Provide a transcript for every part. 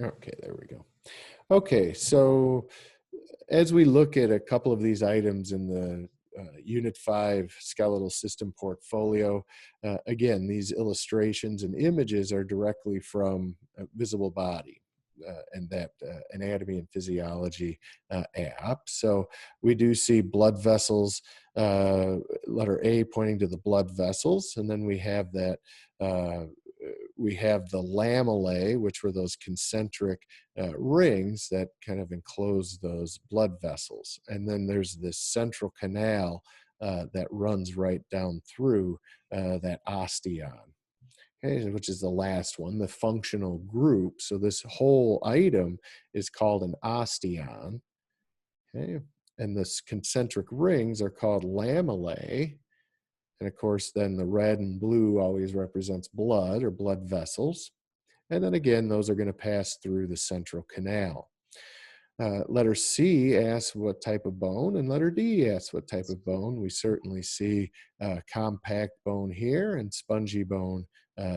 Okay, there we go. Okay, so as we look at a couple of these items in the Unit 5 skeletal system portfolio, again, these illustrations and images are directly from Visible Body. And that anatomy and physiology app. So we do see blood vessels, letter A pointing to the blood vessels, and then we have that we have the lamellae, which were those concentric rings that kind of enclose those blood vessels. And then there's this central canal that runs right down through that osteon. Okay, which is the last one, the functional group. So this whole item is called an osteon. Okay, and the concentric rings are called lamellae. And of course, then the red and blue always represents blood or blood vessels. And then again, those are going to pass through the central canal. Letter C asks what type of bone, and letter D asks what type of bone. We certainly see compact bone here and spongy bone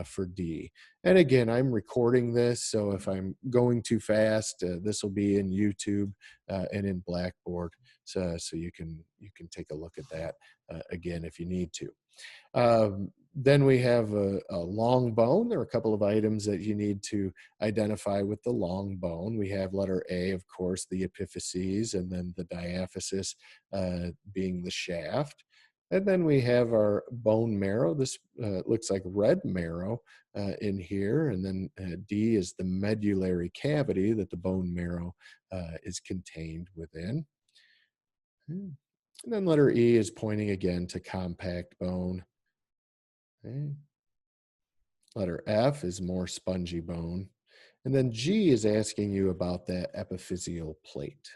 for D. And again, I'm recording this, so if I'm going too fast, this will be in YouTube and in Blackboard, so you can take a look at that again if you need to. Then we have a long bone. There are a couple of items that you need to identify with the long bone. We have letter A, of course, the epiphyses, and then the diaphysis being the shaft. And then we have our bone marrow. This looks like red marrow in here. And then D is the medullary cavity that the bone marrow is contained within. And then letter E is pointing again to compact bone. Okay. Letter F is more spongy bone. And then G is asking you about that epiphyseal plate.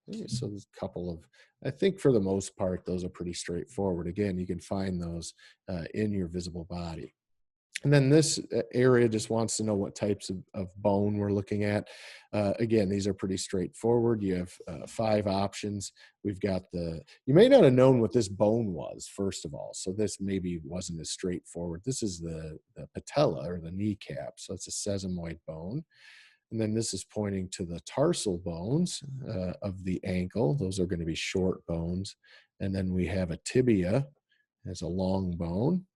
Okay, so there's a couple of, I think for the most part, those are pretty straightforward. Again, you can find those in your visible body. And then this area just wants to know what types of bone we're looking at. Again, these are pretty straightforward. You have 5 options. We've got you may not have known what this bone was, first of all. So this maybe wasn't as straightforward. This is the patella or the kneecap. So it's a sesamoid bone. And then this is pointing to the tarsal bones of the ankle. Those are going to be short bones. And then we have a tibia as a long bone.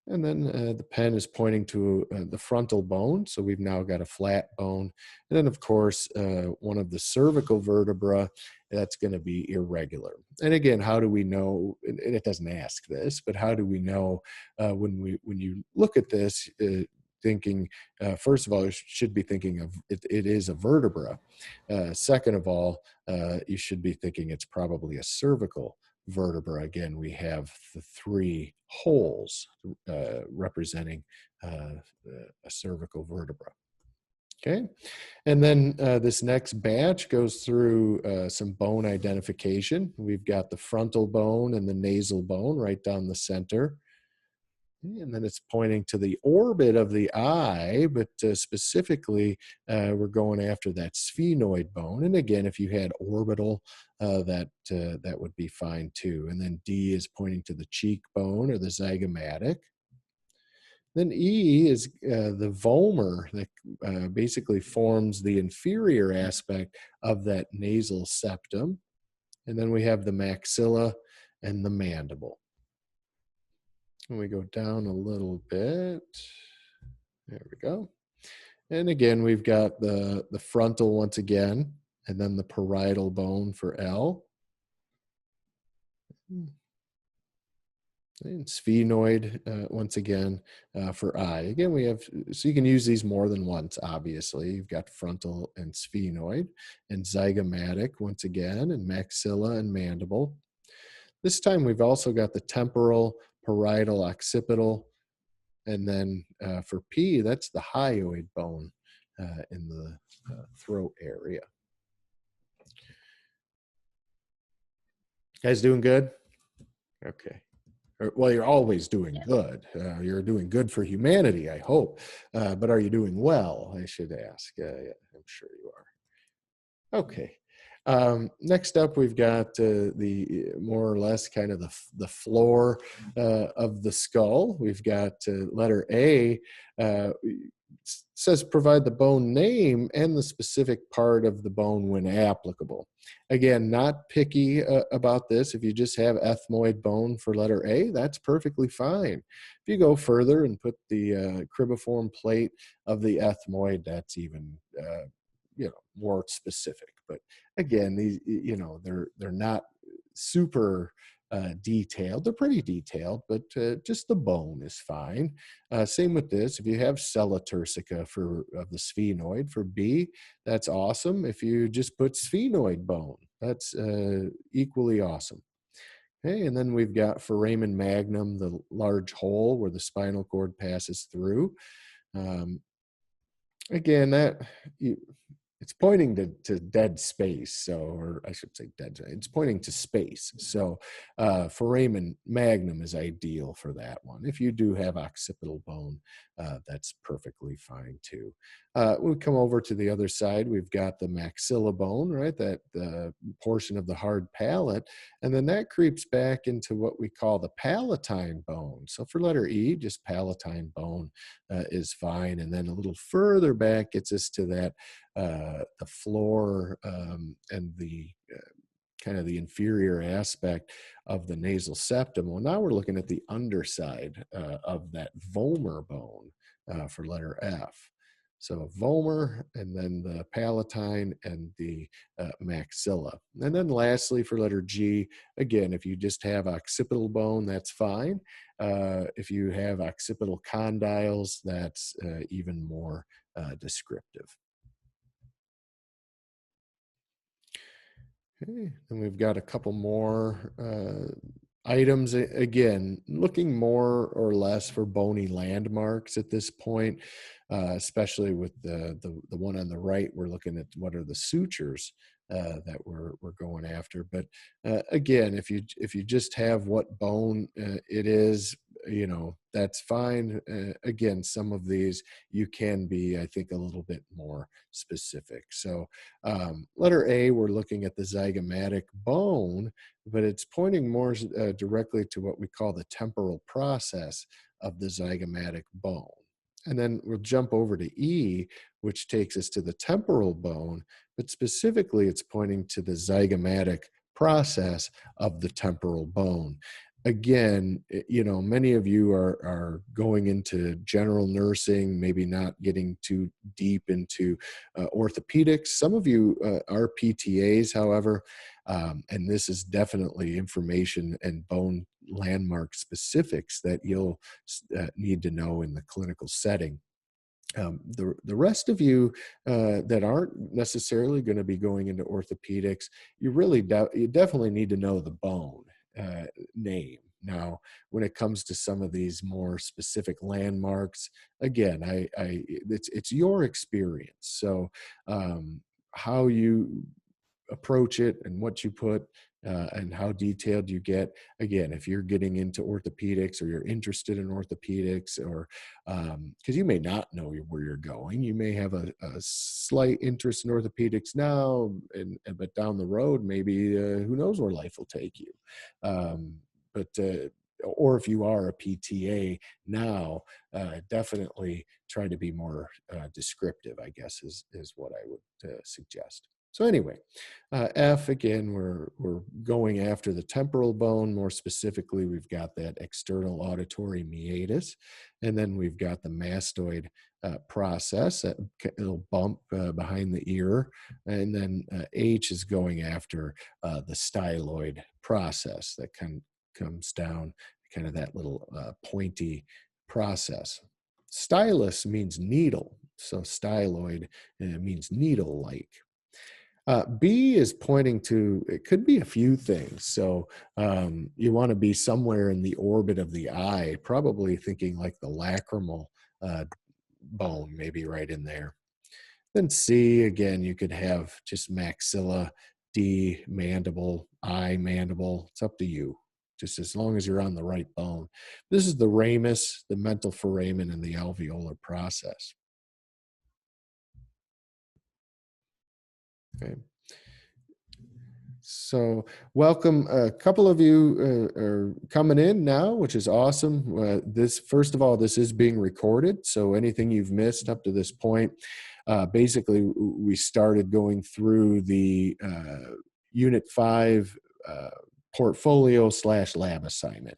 And then the pen is pointing to the frontal bone. So we've now got a flat bone. And then, of course, one of the cervical vertebra, that's going to be irregular. And again, how do we know, and it doesn't ask this, but how do we know when you look at this, thinking, first of all, you should be thinking of it is a vertebra. Second of all, you should be thinking it's probably a cervical vertebra. Again, we have the 3 holes representing a cervical vertebra. Okay, and then this next batch goes through some bone identification. We've got the frontal bone and the nasal bone right down the center. And then it's pointing to the orbit of the eye, but specifically, we're going after that sphenoid bone. And again, if you had orbital, that would be fine too. And then D is pointing to the cheekbone or the zygomatic. Then E is the vomer that basically forms the inferior aspect of that nasal septum. And then we have the maxilla and the mandible. And we go down a little bit. There we go. And again, we've got the frontal once again, and then the parietal bone for L. And sphenoid once again for I. Again, we have, so you can use these more than once, obviously. You've got frontal and sphenoid, and zygomatic once again, and maxilla and mandible. This time we've also got the temporal, parietal, occipital, and then for P, that's the hyoid bone in the throat area. Guys doing good? Okay. Well, you're always doing good. You're doing good for humanity, I hope. But are you doing well, I should ask? Yeah, I'm sure you are. Okay. Next up, we've got the more or less kind of the floor of the skull. We've got letter A. says provide the bone name and the specific part of the bone when applicable. Again, not picky about this. If you just have ethmoid bone for letter A, that's perfectly fine. If you go further and put the cribiform plate of the ethmoid, that's even more specific. But again, these they're not super detailed. They're pretty detailed, but just the bone is fine. Same with this. If you have sella turcica for of the sphenoid for B, that's awesome. If you just put sphenoid bone, that's equally awesome. Okay, and then we've got foramen magnum, the large hole where the spinal cord passes through. Um, Again, that you, it's pointing to dead space, so, or I should say dead, it's pointing to space. So foramen magnum is ideal for that one. If you do have occipital bone, that's perfectly fine too. We come over to the other side, we've got the maxilla bone, right, that the portion of the hard palate, and then that creeps back into what we call the palatine bone. So for letter E, just palatine bone is fine, and then a little further back gets us to that the floor and the kind of the inferior aspect of the nasal septum. Well, now we're looking at the underside of that vomer bone for letter F. So vomer, and then the palatine and the maxilla. And then lastly for letter G, again, if you just have occipital bone, that's fine. If you have occipital condyles, that's even more descriptive. Okay, and we've got a couple more items. Again, looking more or less for bony landmarks at this point, especially with the one on the right. We're looking at what are the sutures that we're going after. But again, if you just have what bone it is, that's fine. Again, some of these you can be, I think, a little bit more specific. So letter A, we're looking at the zygomatic bone, but it's pointing more directly to what we call the temporal process of the zygomatic bone. And then we'll jump over to E, which takes us to the temporal bone, but specifically it's pointing to the zygomatic process of the temporal bone. Again, many of you are going into general nursing, maybe not getting too deep into orthopedics. Some of you are PTAs, however, and this is definitely information and bone landmark specifics that you'll need to know in the clinical setting. The rest of you that aren't necessarily going to be going into orthopedics, you definitely need to know the bone name. Now, when it comes to some of these more specific landmarks, again, it's your experience. So how you approach it and what you put and how detailed you get. Again, if you're getting into orthopedics or you're interested in orthopedics, or because you may not know where you're going, you may have a slight interest in orthopedics now, but down the road, maybe who knows where life will take you. Or if you are a PTA now, definitely try to be more descriptive, I guess, is what I would suggest. So anyway, F, again, we're going after the temporal bone. More specifically, we've got that external auditory meatus, and then we've got the mastoid process, that little bump behind the ear, and then H is going after the styloid process that comes down, kind of that little pointy process. Stylus means needle, so styloid means needle-like. B is pointing to, it could be a few things. So you want to be somewhere in the orbit of the eye, probably thinking like the lacrimal bone, maybe right in there. Then C, again, you could have just maxilla. D, mandible. I, mandible. It's up to you, just as long as you're on the right bone. This is the ramus, the mental foramen, and the alveolar process. Okay. So, welcome. A couple of you are coming in now, which is awesome. This, first of all, this is being recorded. So, anything you've missed up to this point, basically, we started going through the Unit 5 uh, portfolio slash lab assignment.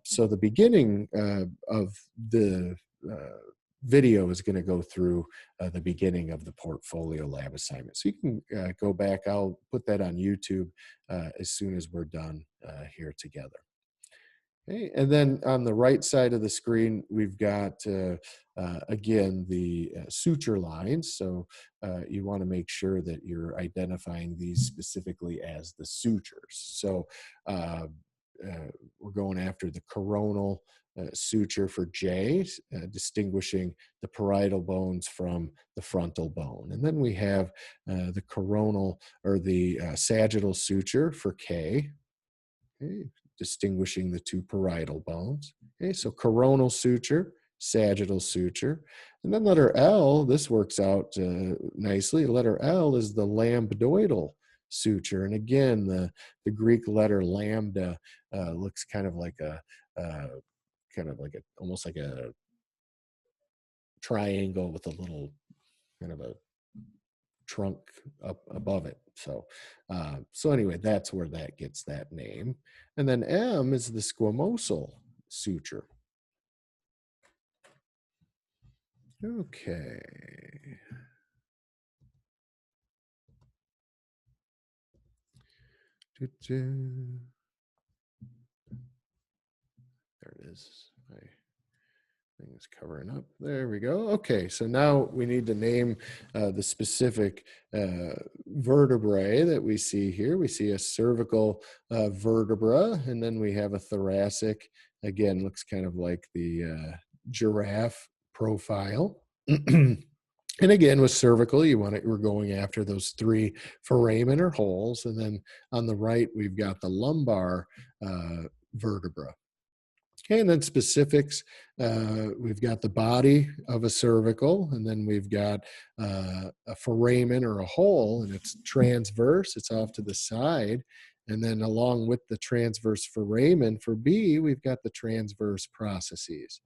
So the beginning of the video is going to go through the beginning of the portfolio lab assignment. So you can go back. I'll put that on YouTube as soon as we're done here together. Okay. And then on the right side of the screen, we've got, again, the suture lines. So you want to make sure that you're identifying these specifically as the sutures. So we're going after the coronal suture for J, distinguishing the parietal bones from the frontal bone. And then we have the coronal or the sagittal suture for K. Okay, distinguishing the two parietal bones. Okay, so coronal suture, sagittal suture. And then letter L, this works out nicely. Letter L is the lambdoidal suture. And again, the Greek letter lambda looks kind of like almost like a triangle with a little kind of a trunk up above it. So anyway, that's where that gets that name. And then M is the squamosal suture. Okay. There it is. My thing is covering up. There we go. Okay, so now we need to name the specific vertebrae that we see here. We see a cervical vertebra, and then we have a thoracic. Again, looks kind of like the giraffe profile. And again, with cervical, we're going after those three foramen or holes. And then on the right, we've got the lumbar vertebra. Okay, and then specifics, we've got the body of a cervical, and then we've got a foramen or a hole, and it's transverse, it's off to the side. And then along with the transverse foramen for B, we've got the transverse processes.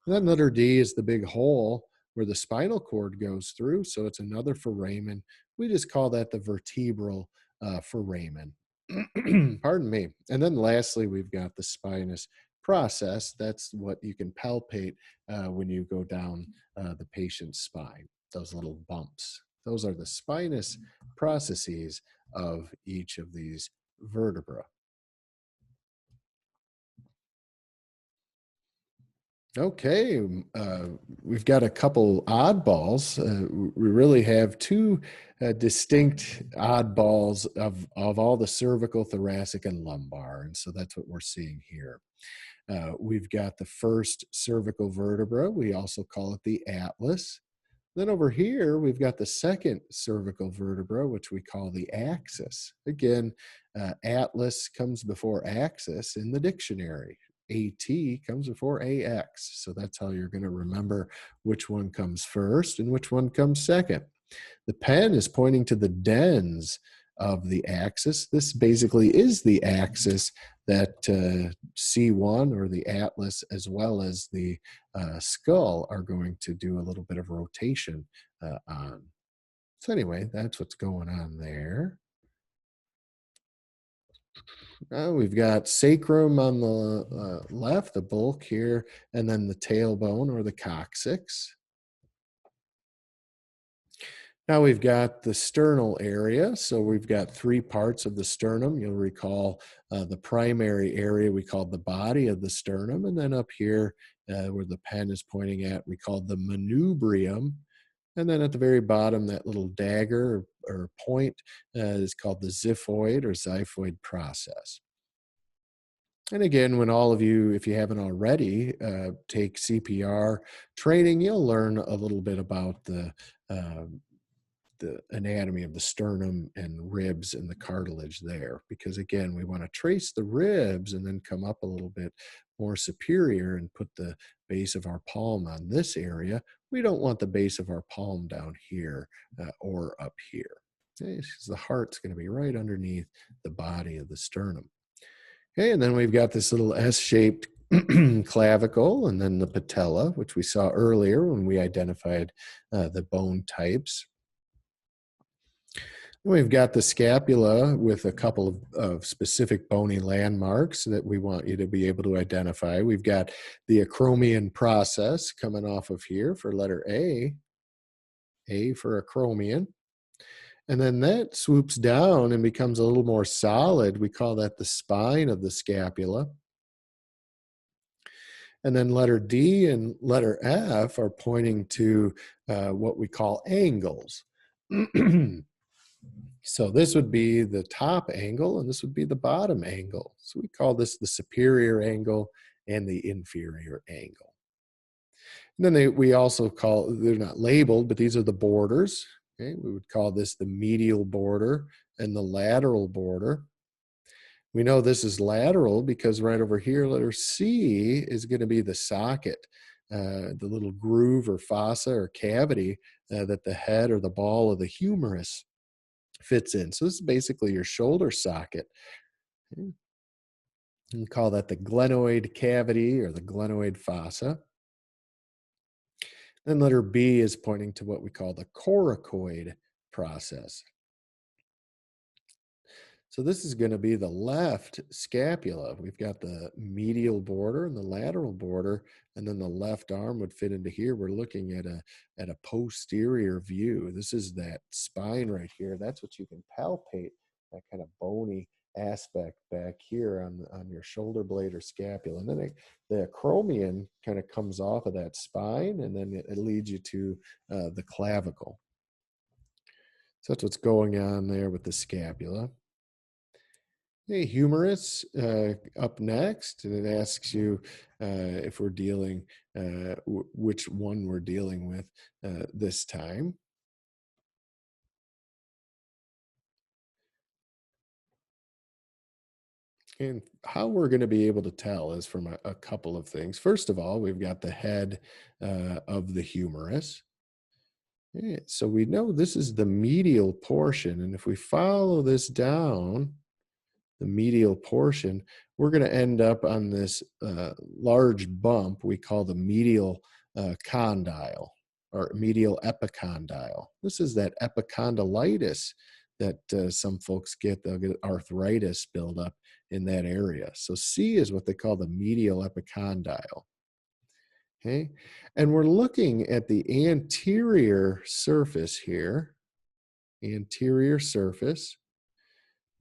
And then letter D is the big hole where the spinal cord goes through, so it's another foramen. We just call that the vertebral foramen. Pardon me. And then lastly, we've got the spinous process. That's what you can palpate when you go down the patient's spine, those little bumps. Those are the spinous processes of each of these vertebrae. Okay, we've got a couple oddballs. We really have two distinct oddballs of all the cervical, thoracic, and lumbar, and so that's what we're seeing here. We've got the first cervical vertebra. We also call it the atlas. Then over here, we've got the second cervical vertebra, which we call the axis. Again, atlas comes before axis in the dictionary. AT comes before AX. So that's how you're going to remember which one comes first and which one comes second. The pen is pointing to the dens of the axis. This basically is the axis that C1 or the atlas as well as the skull are going to do a little bit of rotation on. So anyway, that's what's going on there. Now we've got sacrum on the left, the bulk here, and then the tailbone or the coccyx. Now we've got the sternal area. So we've got three parts of the sternum. You'll recall the primary area we called the body of the sternum. And then up here where the pen is pointing at, we call the manubrium. And then at the very bottom, that little dagger or point is called the xiphoid or xiphoid process. And again, when all of you, if you haven't already, take CPR training, you'll learn a little bit about the anatomy of the sternum and ribs and the cartilage there, because again, we want to trace the ribs and then come up a little bit more superior and put the base of our palm on this area. We don't want the base of our palm down here or up here. Okay, because the heart's going to be right underneath the body of the sternum. Okay, and then we've got this little S-shaped clavicle, and then the patella, which we saw earlier when we identified the bone types. We've got the scapula with a couple of specific bony landmarks that we want you to be able to identify. We've got the acromion process coming off of here for letter A for acromion. And then that swoops down and becomes a little more solid. We call that the spine of the scapula. And then letter D and letter F are pointing to what we call angles. So this would be the top angle, and this would be the bottom angle. So we call this the superior angle and the inferior angle. And then we also call, they're not labeled, but these are the borders. Okay, we would call this the medial border and the lateral border. We know this is lateral because right over here, letter C is going to be the socket, the little groove or fossa or cavity that the head or the ball of the humerus fits in. So this is basically your shoulder socket. Okay. We call that the glenoid cavity or the glenoid fossa. Then letter B is pointing to what we call the coracoid process. So this is going to be the left scapula. We've got the medial border and the lateral border, and then the left arm would fit into here. We're looking at a posterior view. This is that spine right here. That's what you can palpate, that kind of bony aspect back here on your shoulder blade or scapula. And then the acromion kind of comes off of that spine, and then it leads you to the clavicle. So that's what's going on there with the scapula. Hey, humerus up next, and it asks you if we're dealing, which one we're dealing with this time. And how we're going to be able to tell is from a couple of things. First of all, we've got the head of the humerus. Yeah, so we know this is the medial portion, and if we follow this down, the medial portion, we're going to end up on this large bump we call the medial condyle or medial epicondyle. This is that epicondylitis that some folks get. They'll get arthritis build up in that area. So C is what they call the medial epicondyle. Okay, and we're looking at the anterior surface here, anterior surface.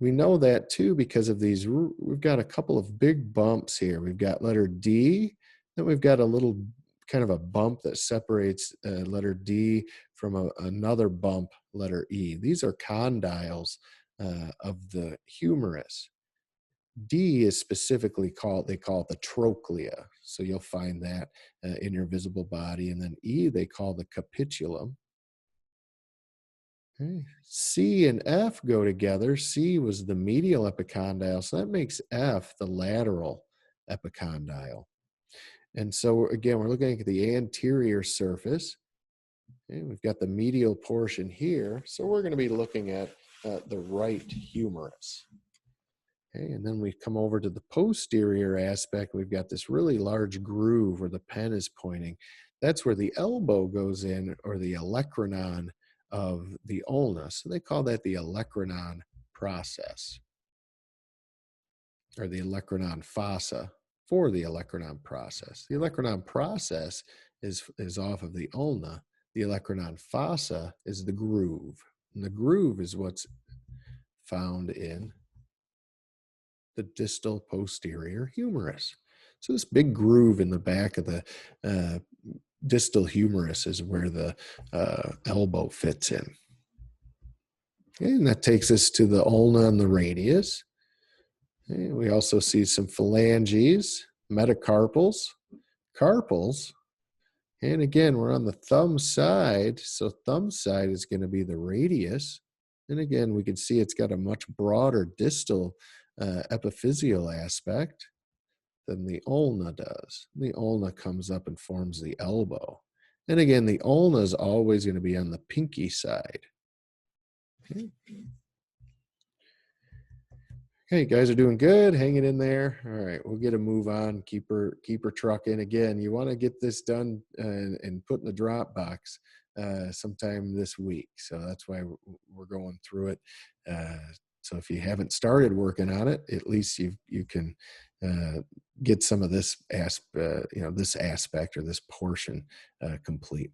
We know that too because of these, we've got a couple of big bumps here. We've got letter D, then we've got a little kind of a bump that separates letter D from another bump, letter E. These are condyles of the humerus. D is specifically called, they call it the trochlea. So you'll find that in your visible body. And then E, they call the capitulum. Okay. C and F go together. C was the medial epicondyle, so that makes F the lateral epicondyle. And so again, we're looking at the anterior surface. Okay, we've got the medial portion here, so we're going to be looking at the right humerus. Okay, and then we come over to the posterior aspect. We've got this really large groove where the pen is pointing. That's where the elbow goes in, or the olecranon of the ulna. So they call that the olecranon process, or the olecranon fossa for the olecranon process. The olecranon process is off of the ulna. The olecranon fossa is the groove. And the groove is what's found in the distal posterior humerus. So this big groove in the back of the distal humerus is where the elbow fits in. Okay, and that takes us to the ulna and the radius. Okay, we also see some phalanges, metacarpals, carpals, and again, we're on the thumb side, so thumb side is going to be the radius. And again, we can see it's got a much broader distal epiphyseal aspect than the ulna does. The ulna comes up and forms the elbow. And again, the ulna is always going to be on the pinky side. Okay. Hey, guys are doing good, hanging in there. All right, we'll get a move on. Keep her trucking. Again, you want to get this done and put in the drop box sometime this week. So that's why we're going through it. Uh, so if you haven't started working on it, at least you can get some of this this aspect or this portion complete.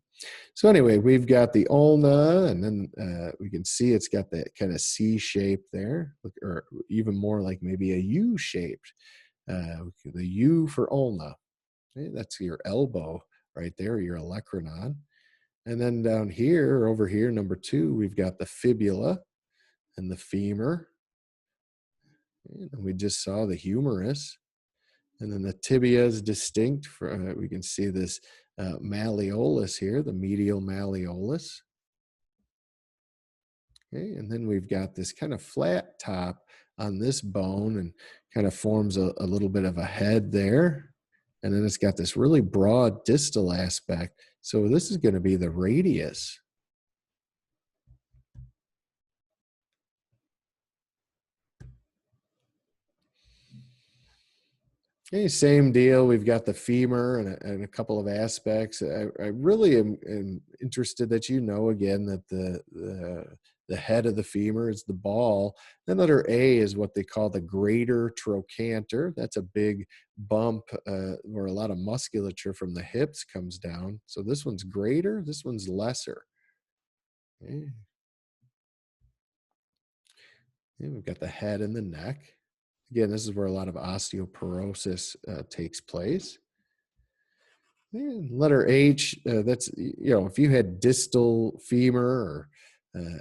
So anyway, we've got the ulna, and then we can see it's got that kind of C shape there, or even more like maybe a U shaped. The U for ulna. Okay, that's your elbow right there, your olecranon. And then down here, over here, number 2, we've got the fibula and the femur. Okay, and we just saw the humerus. And then the tibia is distinct. We can see this malleolus here, the medial malleolus. Okay, and then we've got this kind of flat top on this bone and kind of forms a little bit of a head there. And then it's got this really broad distal aspect. So this is going to be the radius. Okay, same deal. We've got the femur and a couple of aspects. I really am interested that you know again that the head of the femur is the ball. Then letter A is what they call the greater trochanter. That's a big bump where a lot of musculature from the hips comes down. So this one's greater, this one's lesser. Okay. Yeah, we've got the head and the neck. Again, this is where a lot of osteoporosis takes place. And letter H, that's, if you had distal femur or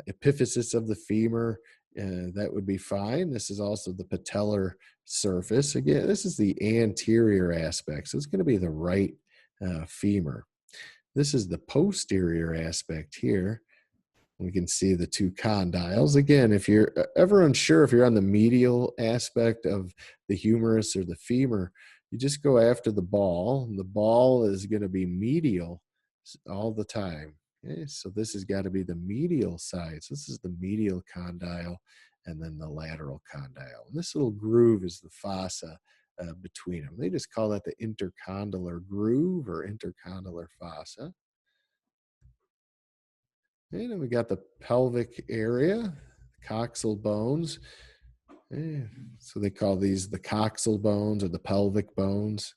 epiphysis of the femur, that would be fine. This is also the patellar surface. Again, this is the anterior aspect. So it's going to be the right femur. This is the posterior aspect here. We can see the 2 condyles. Again, if you're ever unsure if you're on the medial aspect of the humerus or the femur, you just go after the ball. And the ball is going to be medial all the time. Okay, so this has got to be the medial side. So this is the medial condyle and then the lateral condyle. And this little groove is the fossa between them. They just call that the intercondylar groove or intercondylar fossa. And then we got the pelvic area, coxal bones. So they call these the coxal bones or the pelvic bones.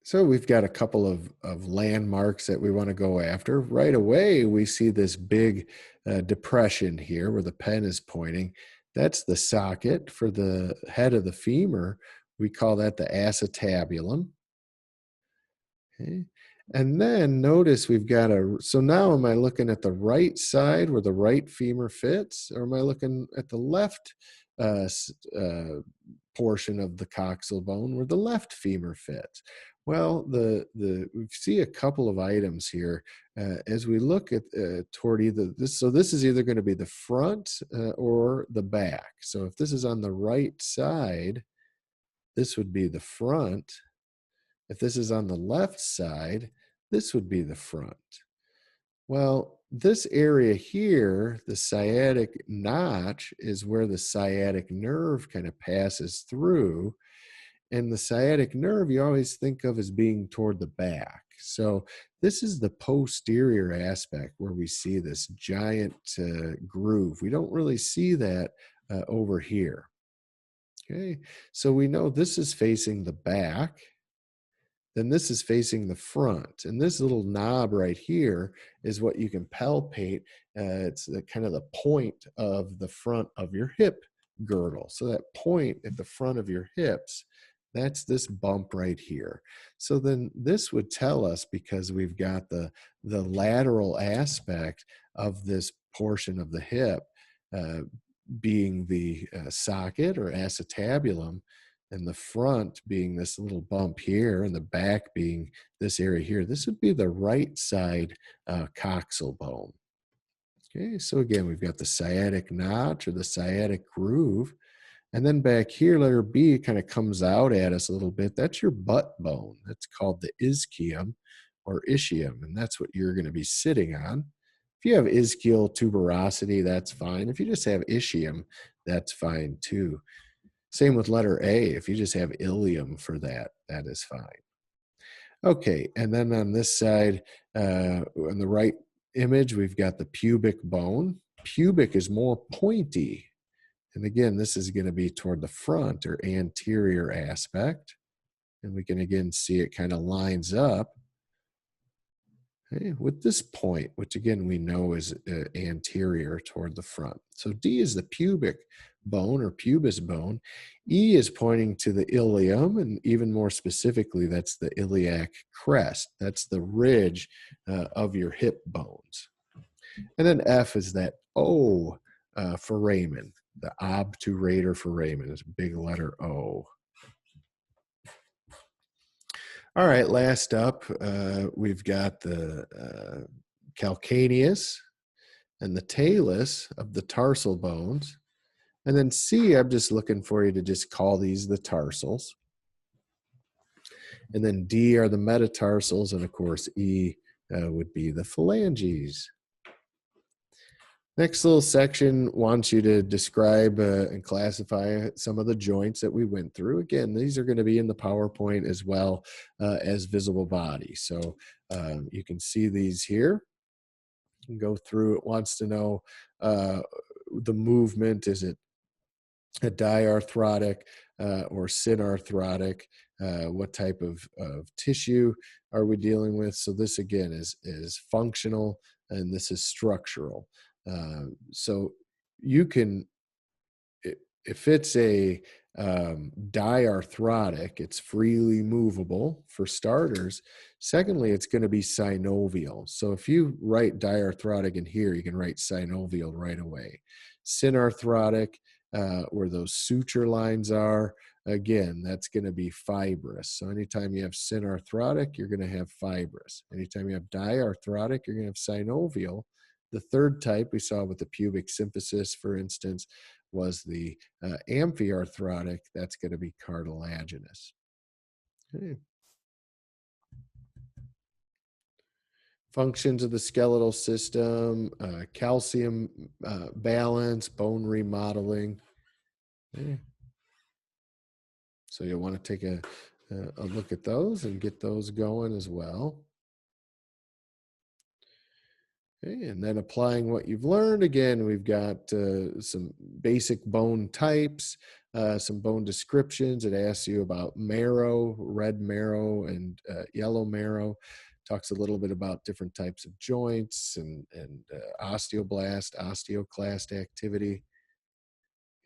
So we've got a couple of landmarks that we want to go after. Right away, we see this big depression here where the pen is pointing. That's the socket for the head of the femur. We call that the acetabulum. Okay. And then notice we've got so now am I looking at the right side where the right femur fits, or am I looking at the left portion of the coxal bone where the left femur fits? Well, we see a couple of items here as we look at toward either this. So this is either going to be the front or the back. So if this is on the right side, this would be the front. If this is on the left side, this would be the front. Well, this area here, the sciatic notch, is where the sciatic nerve kind of passes through. And the sciatic nerve you always think of as being toward the back. So this is the posterior aspect where we see this giant groove. We don't really see that over here. Okay, so we know this is facing the back. Then this is facing the front. And this little knob right here is what you can palpate. It's the kind of the point of the front of your hip girdle. So that point at the front of your hips, that's this bump right here. So then this would tell us, because we've got the lateral aspect of this portion of the hip being the socket or acetabulum, and the front being this little bump here and the back being this area here, this would be the right side coxal bone. Okay, so again, we've got the sciatic notch or the sciatic groove. And then back here, letter B kind of comes out at us a little bit. That's your butt bone. That's called the ischium or ischium, and that's what you're going to be sitting on. If you have ischial tuberosity, that's fine. If you just have ischium, that's fine too. Same with letter A. If you just have ilium for that, that is fine. Okay, and then on this side, on the right image, we've got the pubic bone. Pubic is more pointy. And again, this is going to be toward the front or anterior aspect. And we can again see it kind of lines up, okay, with this point, which again we know is anterior toward the front. So D is the pubic bone or pubis bone. E is pointing to the ilium, and even more specifically, that's the iliac crest. That's the ridge of your hip bones. And then F is that O foramen, the obturator foramen. It's a big letter O. All right, last up, we've got the calcaneus and the talus of the tarsal bones. And then C, I'm just looking for you to just call these the tarsals. And then D are the metatarsals, and of course E would be the phalanges. Next little section wants you to describe and classify some of the joints that we went through. Again, these are going to be in the PowerPoint as well as visible body. So you can see these here. You can go through. It wants to know the movement. Is it a diarthrotic or synarthrotic? What type of tissue are we dealing with? So this again is functional, and this is structural. So you can, if it's a diarthrotic, it's freely movable for starters. Secondly, it's going to be synovial. So if you write diarthrotic in here, you can write synovial right away. Synarthrotic, where those suture lines are, again, that's going to be fibrous. So anytime you have synarthrotic, you're going to have fibrous. Anytime you have diarthrotic, you're going to have synovial. The third type we saw with the pubic symphysis, for instance, was the amphiarthrotic. That's going to be cartilaginous. Okay. Functions of the skeletal system, calcium balance, bone remodeling. Okay. So you'll want to take a look at those and get those going as well. Okay, and then applying what you've learned, again, we've got some basic bone types, some bone descriptions. It asks you about marrow, red marrow, and yellow marrow. Talks a little bit about different types of joints and osteoblast, osteoclast activity.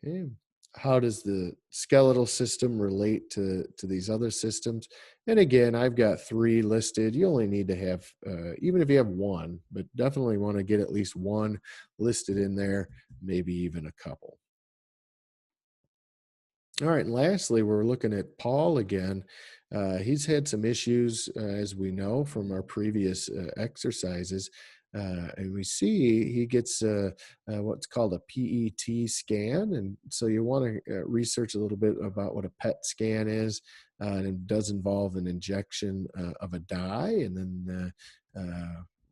Okay. How does the skeletal system relate to these other systems? And again, I've got 3 listed. You only need to have, even if you have 1, but definitely want to get at least 1 listed in there, maybe even a couple. All right, and lastly, we're looking at Paul again. He's had some issues, as we know from our previous exercises. And we see he gets what's called a PET scan. And so you want to research a little bit about what a PET scan is. And it does involve an injection of a dye. And then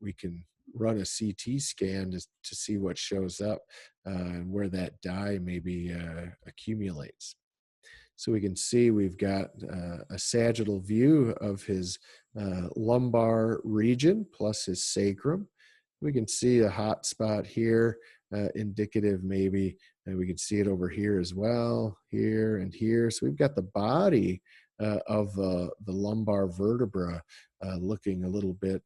we can run a CT scan to see what shows up and where that dye maybe accumulates. So we can see we've got a sagittal view of his lumbar region plus his sacrum. We can see a hot spot here, indicative maybe, and we can see it over here as well, here and here. So we've got the body of the lumbar vertebra looking a little bit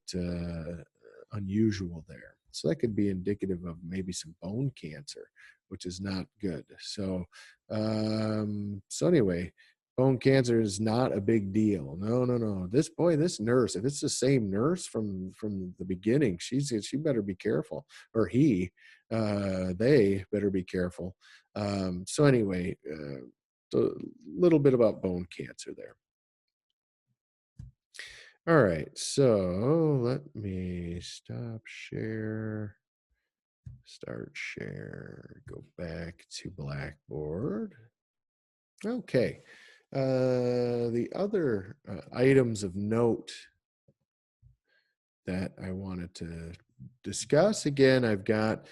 unusual there. So that could be indicative of maybe some bone cancer, which is not good. So, so anyway, bone cancer is not a big deal. No. This nurse, if it's the same nurse from the beginning, she better be careful, or they better be careful. So anyway, a little bit about bone cancer there. All right, so let me stop share. Start share, go back to Blackboard. Okay. The other items of note that I wanted to discuss. Again, I've got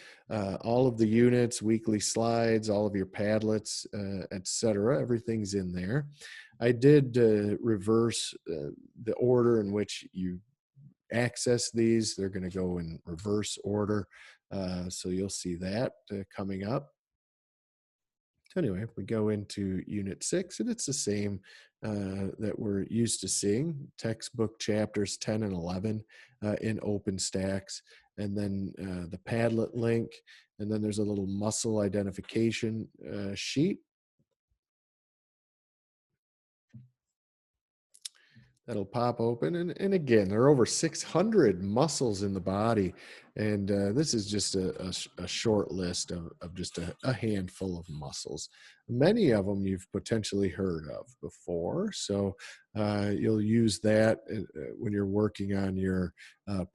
all of the units, weekly slides, all of your Padlets, etc. Everything's in there. I did reverse the order in which you access these. They're going to go in reverse order. So you'll see that coming up. So anyway, we go into Unit 6, and it's the same that we're used to seeing. Textbook chapters 10 and 11 in OpenStax, and then the Padlet link, and then there's a little muscle identification sheet that'll pop open. And again, there are over 600 muscles in the body. And this is just a short list of just a handful of muscles. Many of them you've potentially heard of before. So you'll use that when you're working on your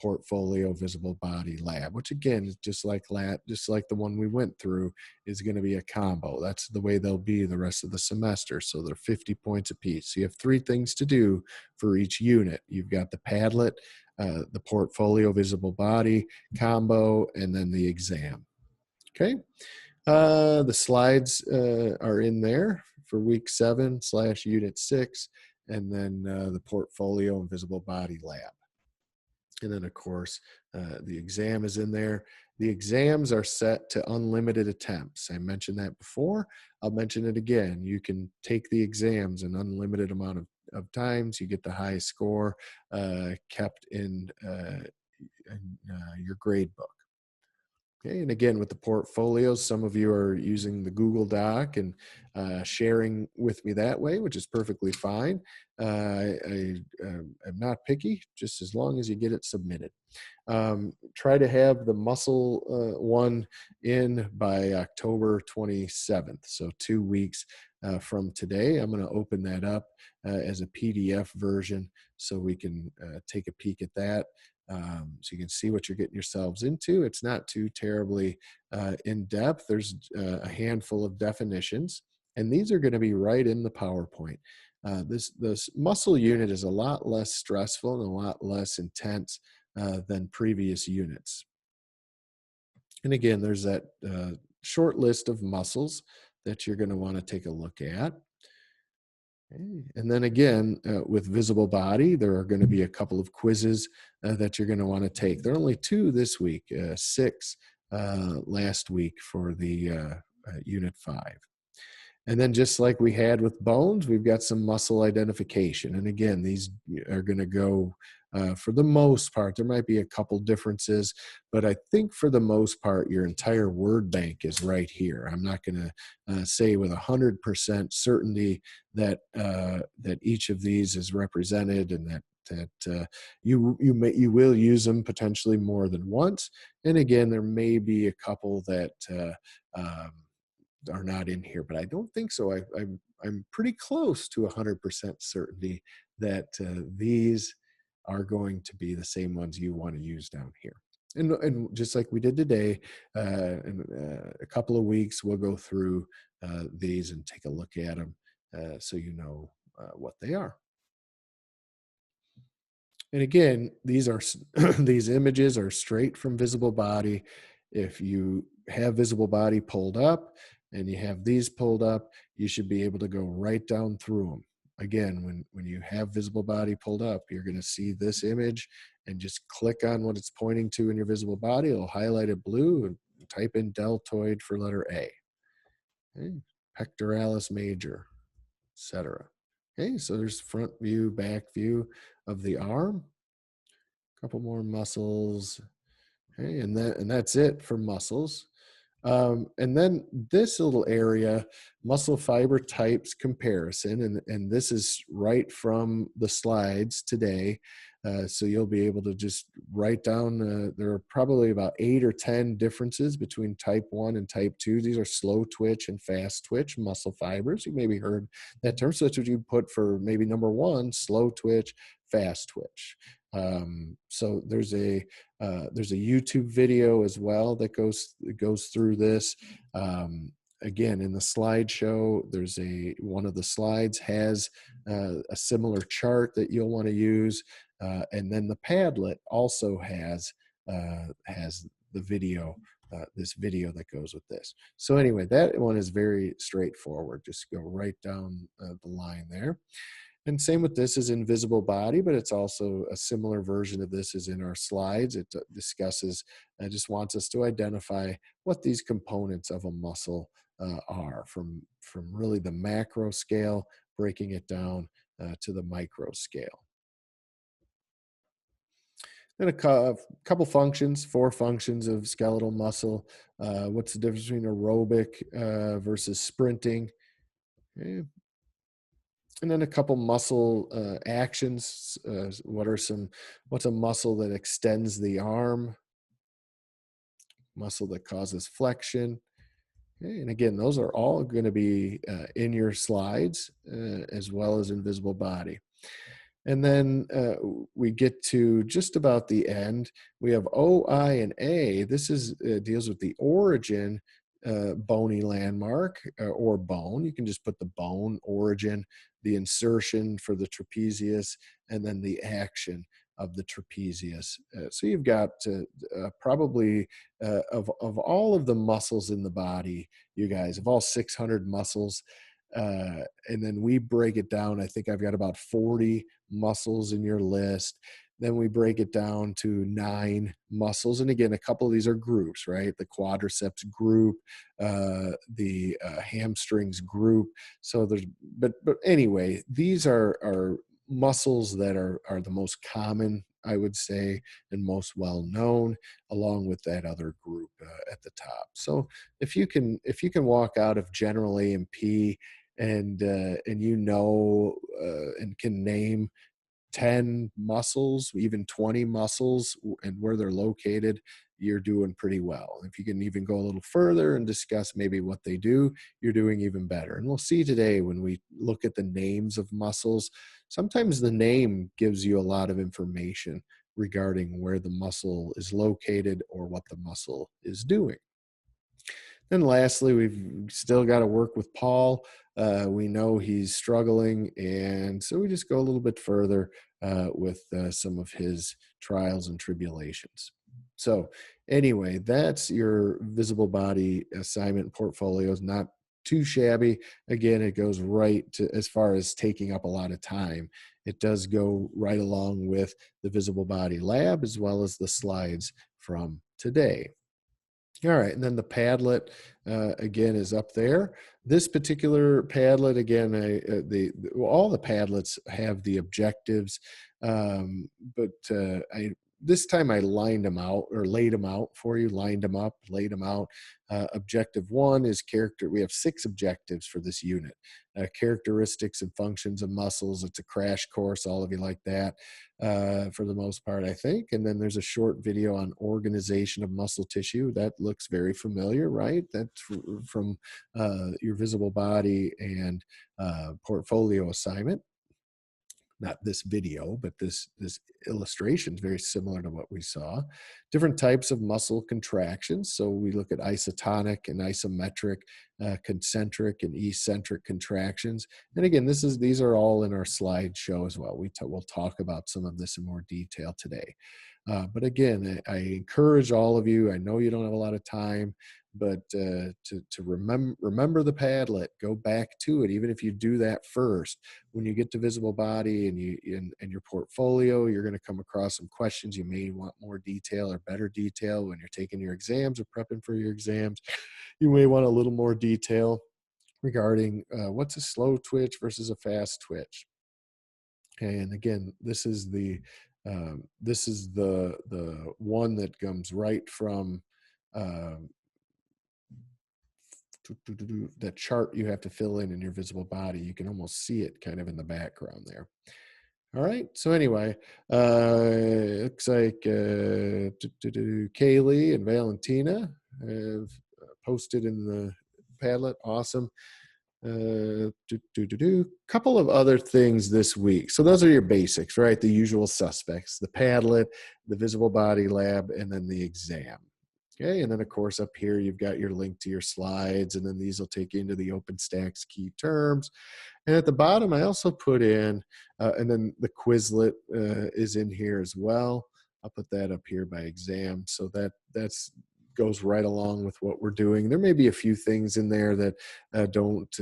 portfolio visible body lab, which again is just like the one we went through, is going to be a combo. That's the way they'll be the rest of the semester. So they're 50 points apiece. So you have 3 things to do for each unit. You've got the Padlet, the portfolio visible body combo, and then the exam. Okay. The slides are in there for week 7/unit 6, and then the portfolio and visible body lab. And then, of course, the exam is in there. The exams are set to unlimited attempts. I mentioned that before. I'll mention it again. You can take the exams an unlimited amount of times. You get the highest score kept in your grade book. Okay, and again, with the portfolios, some of you are using the Google Doc and sharing with me that way, which is perfectly fine. I am not picky, just as long as you get it submitted. Try to have the muscle one in by October 27th, so 2 weeks from today. I'm going to open that up as a PDF version so we can take a peek at that. So you can see what you're getting yourselves into. It's not too terribly in depth. There's a handful of definitions, and these are going to be right in the PowerPoint. This muscle unit is a lot less stressful and a lot less intense than previous units. And again, there's that short list of muscles that you're going to want to take a look at. Okay. And then again, with visible body, there are going to be a couple of quizzes that you're going to want to take. There are only 2 this week, 6 last week for the Unit 5. And then just like we had with bones, we've got some muscle identification. And again, these are going to go, for the most part, there might be a couple differences, but I think for the most part, your entire word bank is right here. I'm not going to say with 100% certainty that that each of these is represented, and that you will use them potentially more than once. And again, there may be a couple that are not in here, but I don't think so. I'm pretty close to 100% certainty that these are going to be the same ones you want to use down here. And just like we did today, in a couple of weeks, we'll go through these and take a look at them so you know what they are. And again, these are these images are straight from visible body. If you have visible body pulled up and you have these pulled up, you should be able to go right down through them. Again, when you have visible body pulled up, you're going to see this image and just click on what it's pointing to in your visible body. It'll highlight it blue and type in deltoid for letter A. Okay. Pectoralis major, etc. Okay, so there's front view, back view of the arm. A couple more muscles. Okay, and that's it for muscles. And then this little area, muscle fiber types comparison, and this is right from the slides today. So you'll be able to just write down, there are probably about 8 or 10 differences between type 1 and type 2. These are slow twitch and fast twitch muscle fibers. You maybe heard that term. So that's what you put for maybe number 1, slow twitch, fast twitch. So there's a YouTube video as well that goes through this. Again, in the slideshow, there's one of the slides has a similar chart that you'll want to use, and then the Padlet also has the video, this video that goes with this. So anyway, that one is very straightforward. Just go right down the line there. And same with this is invisible body, but it's also a similar version of this is in our slides. It discusses, just wants us to identify what these components of a muscle are from really the macro scale, breaking it down to the micro scale. And couple functions, 4 functions of skeletal muscle. What's the difference between aerobic versus sprinting? Okay. And then a couple muscle actions. What's a muscle that extends the arm? Muscle that causes flexion. Okay, and again, those are all going to be in your slides as well as invisible body. And then we get to just about the end. We have O, I, and A. This is deals with the origin bony landmark or bone. You can just put the bone origin, the insertion for the trapezius, and then the action of the trapezius. So you've got probably of all of the muscles in the body, you guys, of all 600 muscles, and then we break it down. I think I've got about 40 muscles in your list. Then we break it down to 9 muscles. And again, a couple of these are groups, right? The quadriceps group, the hamstrings group. So but anyway, these are muscles that are the most common, I would say, and most well known, along with that other group at the top. So if you can walk out of general A&P and and can name 10 muscles, even 20 muscles, and where they're located, you're doing pretty well. If you can even go a little further and discuss maybe what they do, you're doing even better. And we'll see today when we look at the names of muscles, sometimes the name gives you a lot of information regarding where the muscle is located or what the muscle is doing. Then lastly, we've still got to work with Paul. We know he's struggling, and so we just go a little bit further with some of his trials and tribulations. So anyway, that's your visible body assignment portfolios. Not too shabby. Again, it goes right to, as far as taking up a lot of time, it does go right along with the visible body lab as well as the slides from today. All right, and then the Padlet again is up there. This particular Padlet, again, all the Padlets have the objectives, but this time I lined them out or laid them out for you. Lined them up, laid them out. Objective 1 is character. We have 6 objectives for this unit. Characteristics and functions of muscles. It's a crash course. All of you like that for the most part, I think. And then there's a short video on organization of muscle tissue. That looks very familiar, right? That's from your visible body and portfolio assignment. Not this video, but this illustration is very similar to what we saw. Different types of muscle contractions. So we look at isotonic and isometric, concentric and eccentric contractions. And again, these are all in our slideshow as well. We'll talk about some of this in more detail today. But again, I encourage all of you. I know you don't have a lot of time, but to remember the Padlet, go back to it. Even if you do that first, when you get to visible body and your portfolio, you're going to come across some questions. You may want more detail or better detail when you're taking your exams or prepping for your exams. You may want a little more detail regarding what's a slow twitch versus a fast twitch. And again, this is the one that comes right from that chart you have to fill in your visible body. You can almost see it kind of in the background there. All right. So anyway, looks like Kaylee and Valentina have posted in the Padlet. Awesome. Couple of other things this week. So those are your basics, right? The usual suspects: the Padlet, the visible body lab, and then the exam. Okay, and then of course up here you've got your link to your slides, and then these will take you into the OpenStax key terms. And at the bottom, I also put in, and then the Quizlet is in here as well. I'll put that up here by exam, so that's goes right along with what we're doing. There may be a few things in there that don't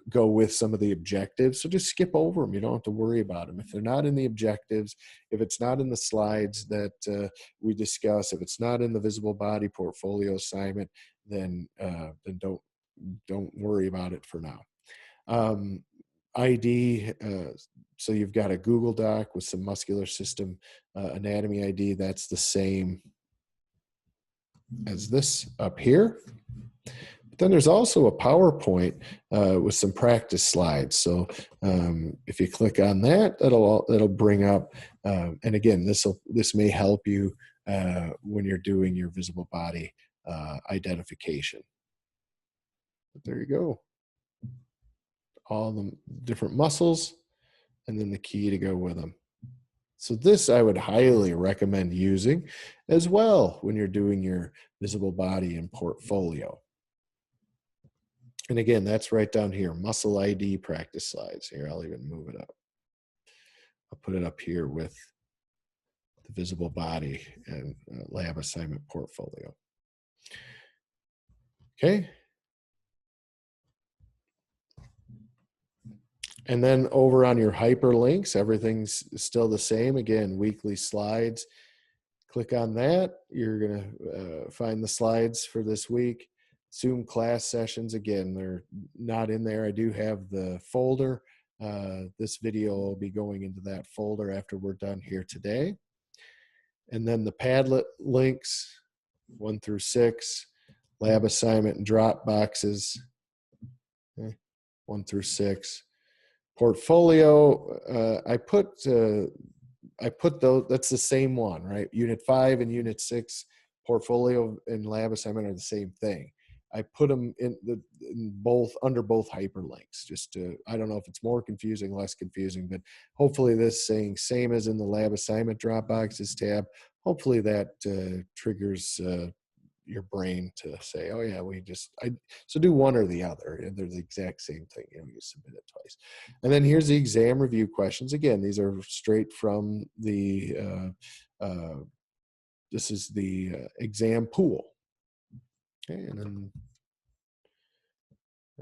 go with some of the objectives, so just skip over them. You don't have to worry about them if they're not in the objectives, if it's not in the slides that we discuss, if it's not in the visible body portfolio assignment, then don't worry about it for now. ID, so you've got a Google Doc with some muscular system anatomy ID. That's the same as this up here. But then there's also a PowerPoint with some practice slides. So if you click on that, that'll bring up, and again, this may help you when you're doing your visible body identification. But there you go. All the different muscles, and then the key to go with them. So this I would highly recommend using as well when you're doing your visible body and portfolio. And again, that's right down here, muscle ID practice slides. Here, I'll even move it up. I'll put it up here with the visible body and lab assignment portfolio. Okay. And then over on your hyperlinks, everything's still the same. Again, weekly slides. Click on that. You're going to find the slides for this week. Zoom class sessions, again, they're not in there. I do have the folder. This video will be going into that folder after we're done here today. And then the Padlet links, 1 through 6, lab assignment and drop boxes, okay, 1 through 6. Portfolio, I put those, that's the same one, right? Unit 5 and Unit 6, portfolio and lab assignment are the same thing. I put them in both, under both hyperlinks, just to, I don't know if it's more confusing, less confusing, but hopefully this saying same as in the lab assignment drop boxes tab, hopefully that triggers your brain to say, oh yeah, so do one or the other, and they're the exact same thing. You submit it twice. And then here's the exam review questions. Again, these are straight from the this is the exam pool. Okay, and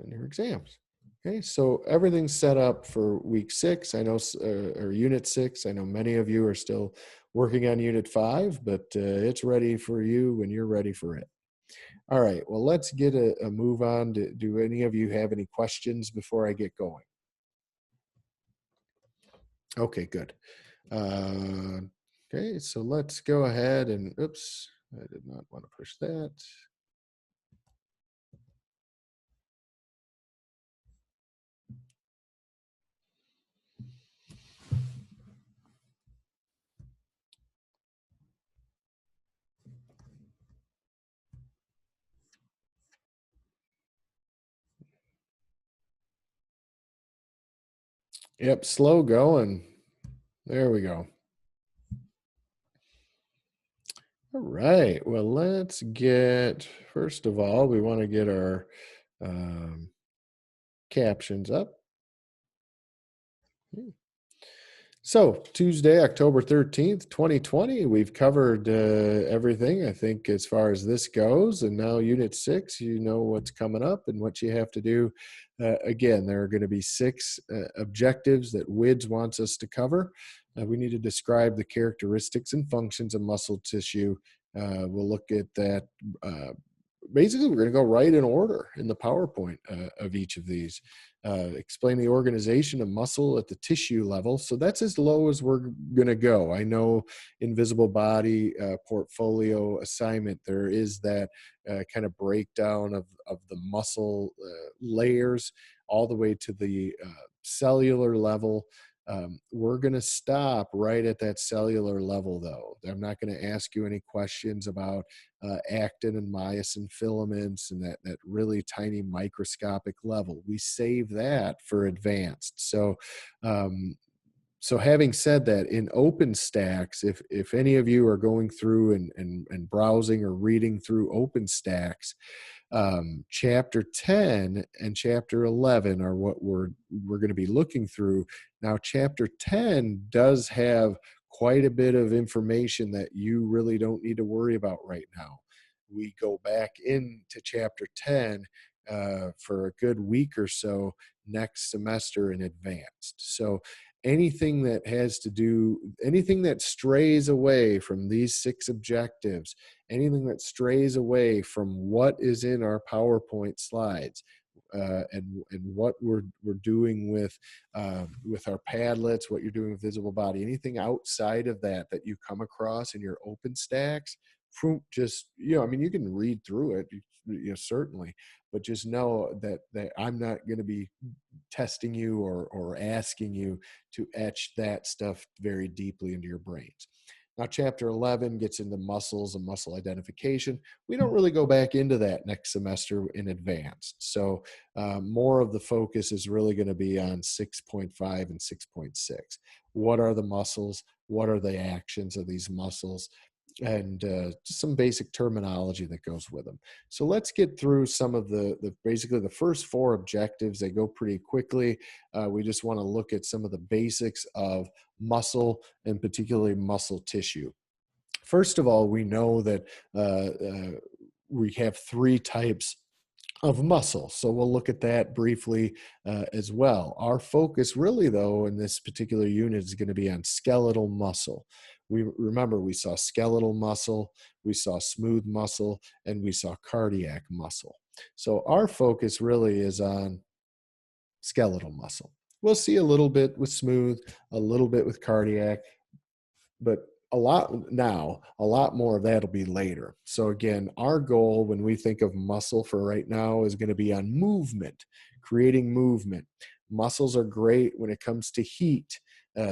your exams. Okay, so everything's set up for week 6. I know, or Unit 6. I know many of you are still working on Unit 5, but it's ready for you when you're ready for it. All right, well, let's get a move on. Do any of you have any questions before I get going? Okay, good. Okay, so let's go ahead and, oops, I did not want to push that. Yep, slow going. There we go. All right, well, let's get, first of all, we want to get our captions up. So Tuesday, October 13th, 2020, we've covered everything, I think, as far as this goes. And now Unit 6, you know what's coming up and what you have to do. Again, there are going to be 6 objectives that WIDS wants us to cover. We need to describe the characteristics and functions of muscle tissue. We'll look at that. Basically, we're going to go right in order in the PowerPoint of each of these. Explain the organization of muscle at the tissue level. So that's as low as we're going to go. I know in visible body portfolio assignment, there is that kind of breakdown of the muscle layers all the way to the cellular level. We're going to stop right at that cellular level, though. I'm not going to ask you any questions about actin and myosin filaments and that really tiny microscopic level. We save that for advanced. So So having said that, in OpenStax, if any of you are going through and browsing or reading through OpenStax, chapter 10 and chapter 11 are what we're going to be looking through. Now, chapter 10 does have quite a bit of information that you really don't need to worry about right now. We go back into chapter 10 for a good week or so next semester in advanced. So anything that has to do, anything that strays away from these 6 objectives, anything that strays away from what is in our PowerPoint slides, and what we're doing with our Padlets, what you're doing with visible body, anything outside of that you come across in your OpenStax, just, I mean, you can read through it, certainly, but just know that I'm not going to be testing you or asking you to etch that stuff very deeply into your brains. Now, chapter 11 gets into muscles and muscle identification. We don't really go back into that next semester in advanced. So more of the focus is really going to be on 6.5 and 6.6. What are the muscles? What are the actions of these muscles? And just some basic terminology that goes with them. So let's get through some of the basically the first 4 objectives. They go pretty quickly. We just want to look at some of the basics of muscle and particularly muscle tissue. First of all, we know that we have 3 types of muscle. So we'll look at that briefly as well. Our focus really, though, in this particular unit is going to be on skeletal muscle. We saw skeletal muscle, we saw smooth muscle, and we saw cardiac muscle. So our focus really is on skeletal muscle. We'll see a little bit with smooth, a little bit with cardiac, but a lot more of that will be later. So again, our goal when we think of muscle for right now is going to be on movement, creating movement. Muscles are great when it comes to heat.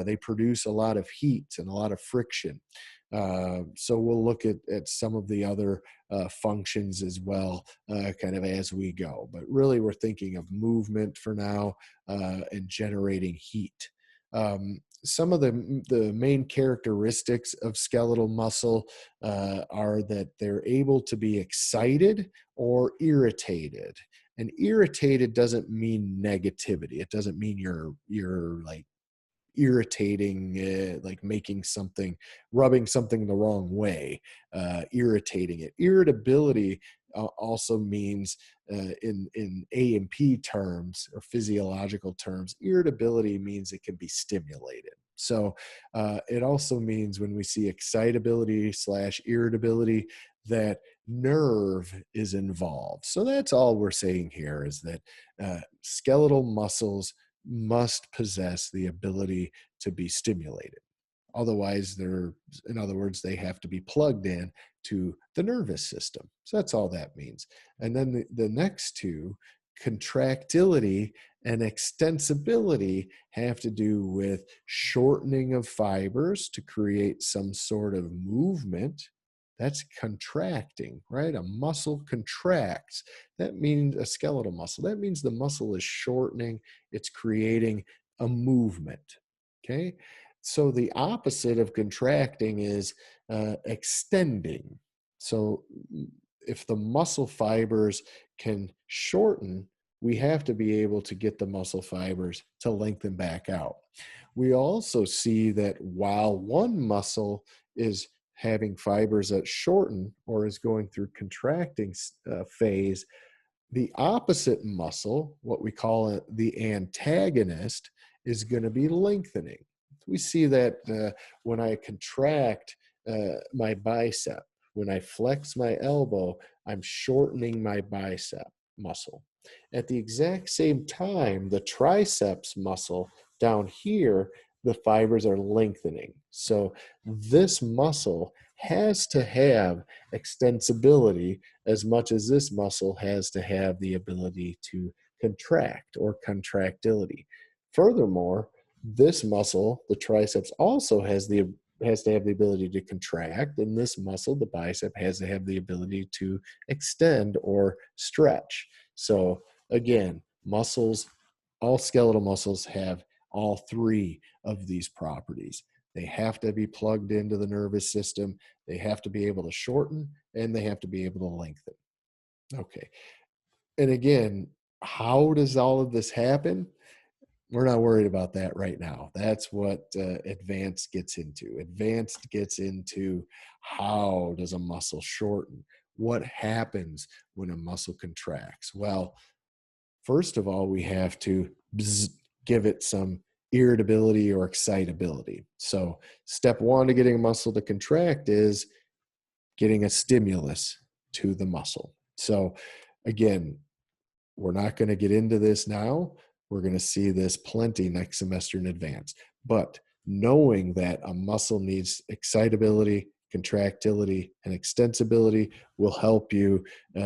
They produce a lot of heat and a lot of friction. So we'll look at some of the other functions as well, kind of as we go. But really, we're thinking of movement for now and generating heat. Some of the main characteristics of skeletal muscle are that they're able to be excited or irritated. And irritated doesn't mean negativity. It doesn't mean you're like irritating, like rubbing something the wrong way, irritating it. Irritability also means in A&P terms or physiological terms, irritability means it can be stimulated. So it also means when we see excitability / irritability, that nerve is involved. So that's all we're saying here is that skeletal muscles must possess the ability to be stimulated. Otherwise, in other words, they have to be plugged in to the nervous system. So that's all that means. And then the next 2, contractility and extensibility, have to do with shortening of fibers to create some sort of movement. That's contracting, right? A muscle contracts. That means a skeletal muscle. That means the muscle is shortening. It's creating a movement, okay? So the opposite of contracting is extending. So if the muscle fibers can shorten, we have to be able to get the muscle fibers to lengthen back out. We also see that while one muscle is having fibers that shorten or is going through contracting phase, the opposite muscle, what we call it, the antagonist, is going to be lengthening. We see that when I contract my bicep, when I flex my elbow, I'm shortening my bicep muscle. At the exact same time, the triceps muscle down here, the fibers are lengthening. So this muscle has to have extensibility as much as this muscle has to have the ability to contract or contractility. Furthermore, this muscle, the triceps, also has to have the ability to contract, and this muscle, the bicep, has to have the ability to extend or stretch. So again, muscles, all skeletal muscles have all three of these properties. They have to be plugged into the nervous system. They have to be able to shorten, and they have to be able to lengthen. Okay. And again, how does all of this happen? We're not worried about that right now. That's what advanced gets into. Advanced gets into how does a muscle shorten? What happens when a muscle contracts? Well, first of all, we have to give it some irritability or excitability. So step one to getting a muscle to contract is getting a stimulus to the muscle. So again, we're not going to get into this now. We're going to see this plenty next semester in advance. But knowing that a muscle needs excitability, contractility, and extensibility will help you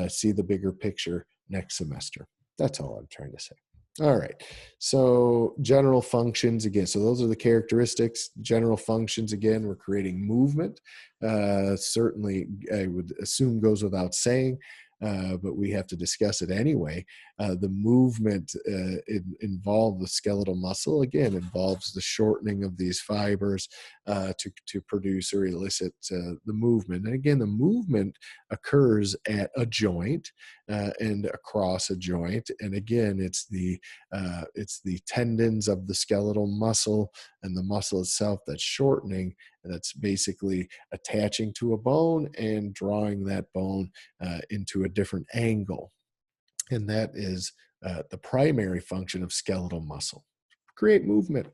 see the bigger picture next semester. That's all I'm trying to say. All right. So general functions again. So those are the characteristics. General functions again. We're creating movement. Certainly, I would assume goes without saying. But we have to discuss it anyway. The movement involved with skeletal muscle, again, involves the shortening of these fibers to produce or elicit the movement. And again, the movement occurs at a joint and across a joint. And again, it's the tendons of the skeletal muscle and the muscle itself that's shortening. That's basically attaching to a bone and drawing that bone into a different angle. And that is the primary function of skeletal muscle. Create movement.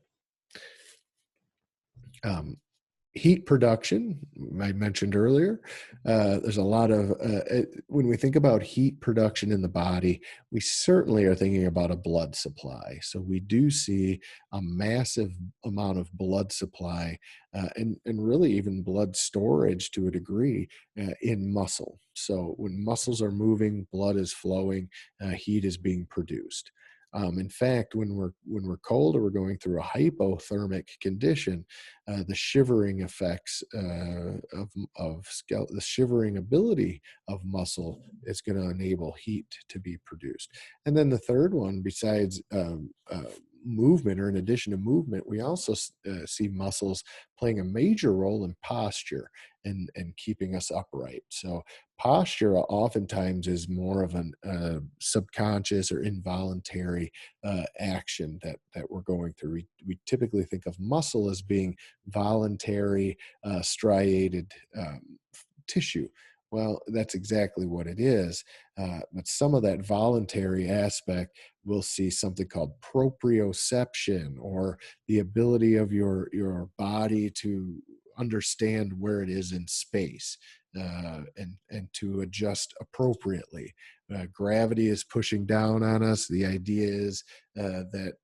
Heat production, I mentioned earlier. There's a lot of, when we think about heat production in the body, we certainly are thinking about a blood supply. So we do see a massive amount of blood supply and really even blood storage to a degree in muscle. So when muscles are moving, blood is flowing, heat is being produced. In fact, when we're cold or we're going through a hypothermic condition, the shivering effects the shivering ability of muscle is going to enable heat to be produced. And then the third one, besides movement, or in addition to movement, we also see muscles playing a major role in posture and keeping us upright. So posture oftentimes is more of an subconscious or involuntary action that we're going through. We typically think of muscle as being voluntary, striated tissue. Well, that's exactly what it is. But some of that voluntary aspect, we'll see something called proprioception, or the ability of your body to understand where it is in space and to adjust appropriately. Gravity is pushing down on us. The idea is that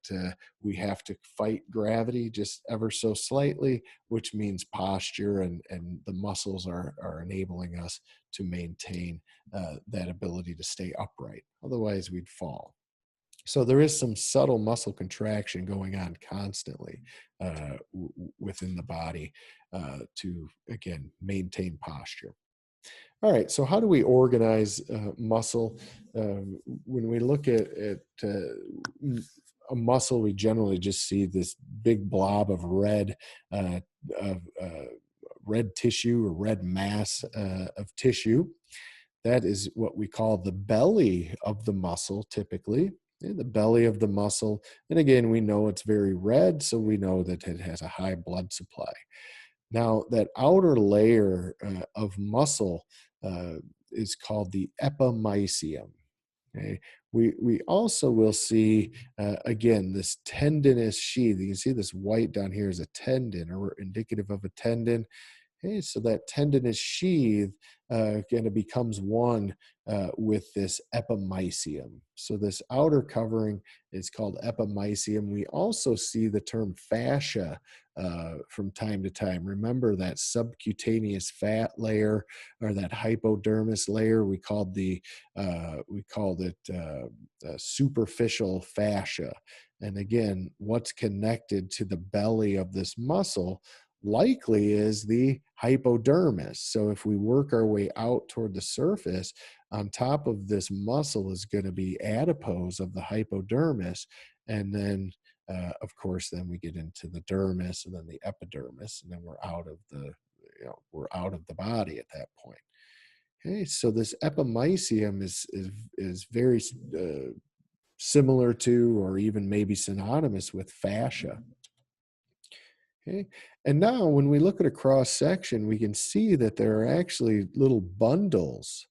we have to fight gravity just ever so slightly, which means posture and the muscles are enabling us to maintain that ability to stay upright. Otherwise, we'd fall. So there is some subtle muscle contraction going on constantly within the body to, again, maintain posture. All right, so how do we organize muscle? When we look at a muscle, we generally just see this big blob of red red tissue, or red mass of tissue. That is what we call the belly of the muscle, typically. The belly of the muscle. And again, we know it's very red, so we know that it has a high blood supply. Now, that outer layer of muscle is called the epimysium. Okay. We also will see, again, this tendinous sheath. You can see this white down here is a tendon, or indicative of a tendon. Okay, so that tendinous sheath kind of becomes one with this epimysium. So this outer covering is called epimysium. We also see the term fascia from time to time. Remember that subcutaneous fat layer, or that hypodermis layer? We called it superficial fascia. And again, what's connected to the belly of this muscle likely is the hypodermis. So if we work our way out toward the surface, on top of this muscle is going to be adipose of the hypodermis, and then Of course, then we get into the dermis and then the epidermis, and then we're out of the body at that point. Okay, so this epimysium is very similar to, or even maybe synonymous with, fascia. Okay, and now when we look at a cross section, we can see that there are actually little bundles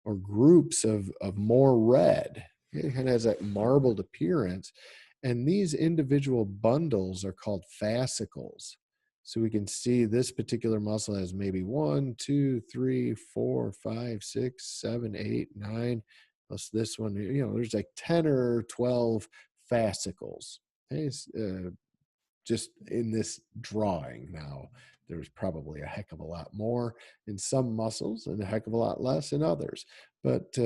or groups of more red. It kind of has that marbled appearance. And these individual bundles are called fascicles. So we can see this particular muscle has maybe 1, 2, 3, 4, 5, 6, 7, 8, 9, plus this one. There's like 10 or 12 fascicles. Okay, just in this drawing. Now, there's probably a heck of a lot more in some muscles and a heck of a lot less in others. But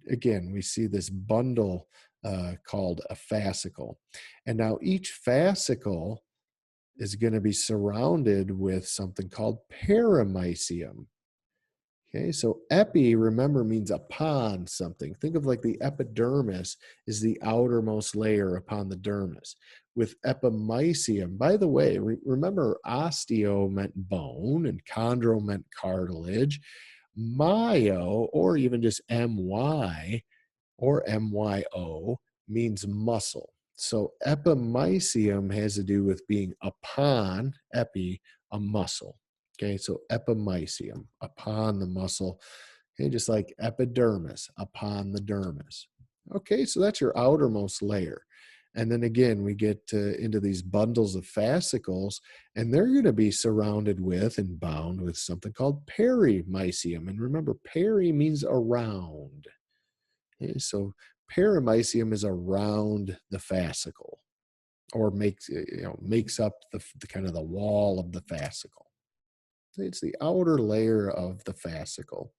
again, we see this bundle called a fascicle. And now each fascicle is going to be surrounded with something called perimysium. Okay, so epi, remember, means upon something. Think of like the epidermis is the outermost layer upon the dermis. With epimysium, by the way, remember osteo meant bone and chondro meant cartilage. Myo, or even just my or myo, means muscle. So epimysium has to do with being upon, epi, a muscle. Okay, so epimysium, upon the muscle. Okay, just like epidermis, upon the dermis. Okay, so that's your outermost layer. And then again, we get into these bundles of fascicles, and they're going to be surrounded with and bound with something called perimysium. And remember, peri means around. Okay, so perimysium is around the fascicle, or makes up the kind of the wall of the fascicle. It's the outer layer of the fascicle.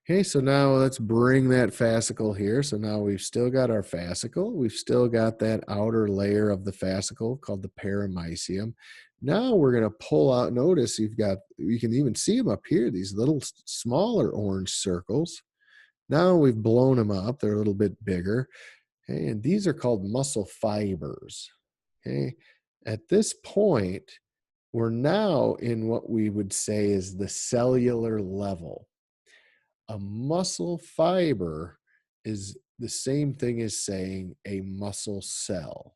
Okay, so now let's bring that fascicle here. So now we've still got our fascicle. We've still got that outer layer of the fascicle called the perimysium. Now we're going to pull out. Notice you can even see them up here, these little smaller orange circles. Now we've blown them up. They're a little bit bigger. Okay, and these are called muscle fibers. Okay, at this point, we're now in what we would say is the cellular level. A muscle fiber is the same thing as saying a muscle cell.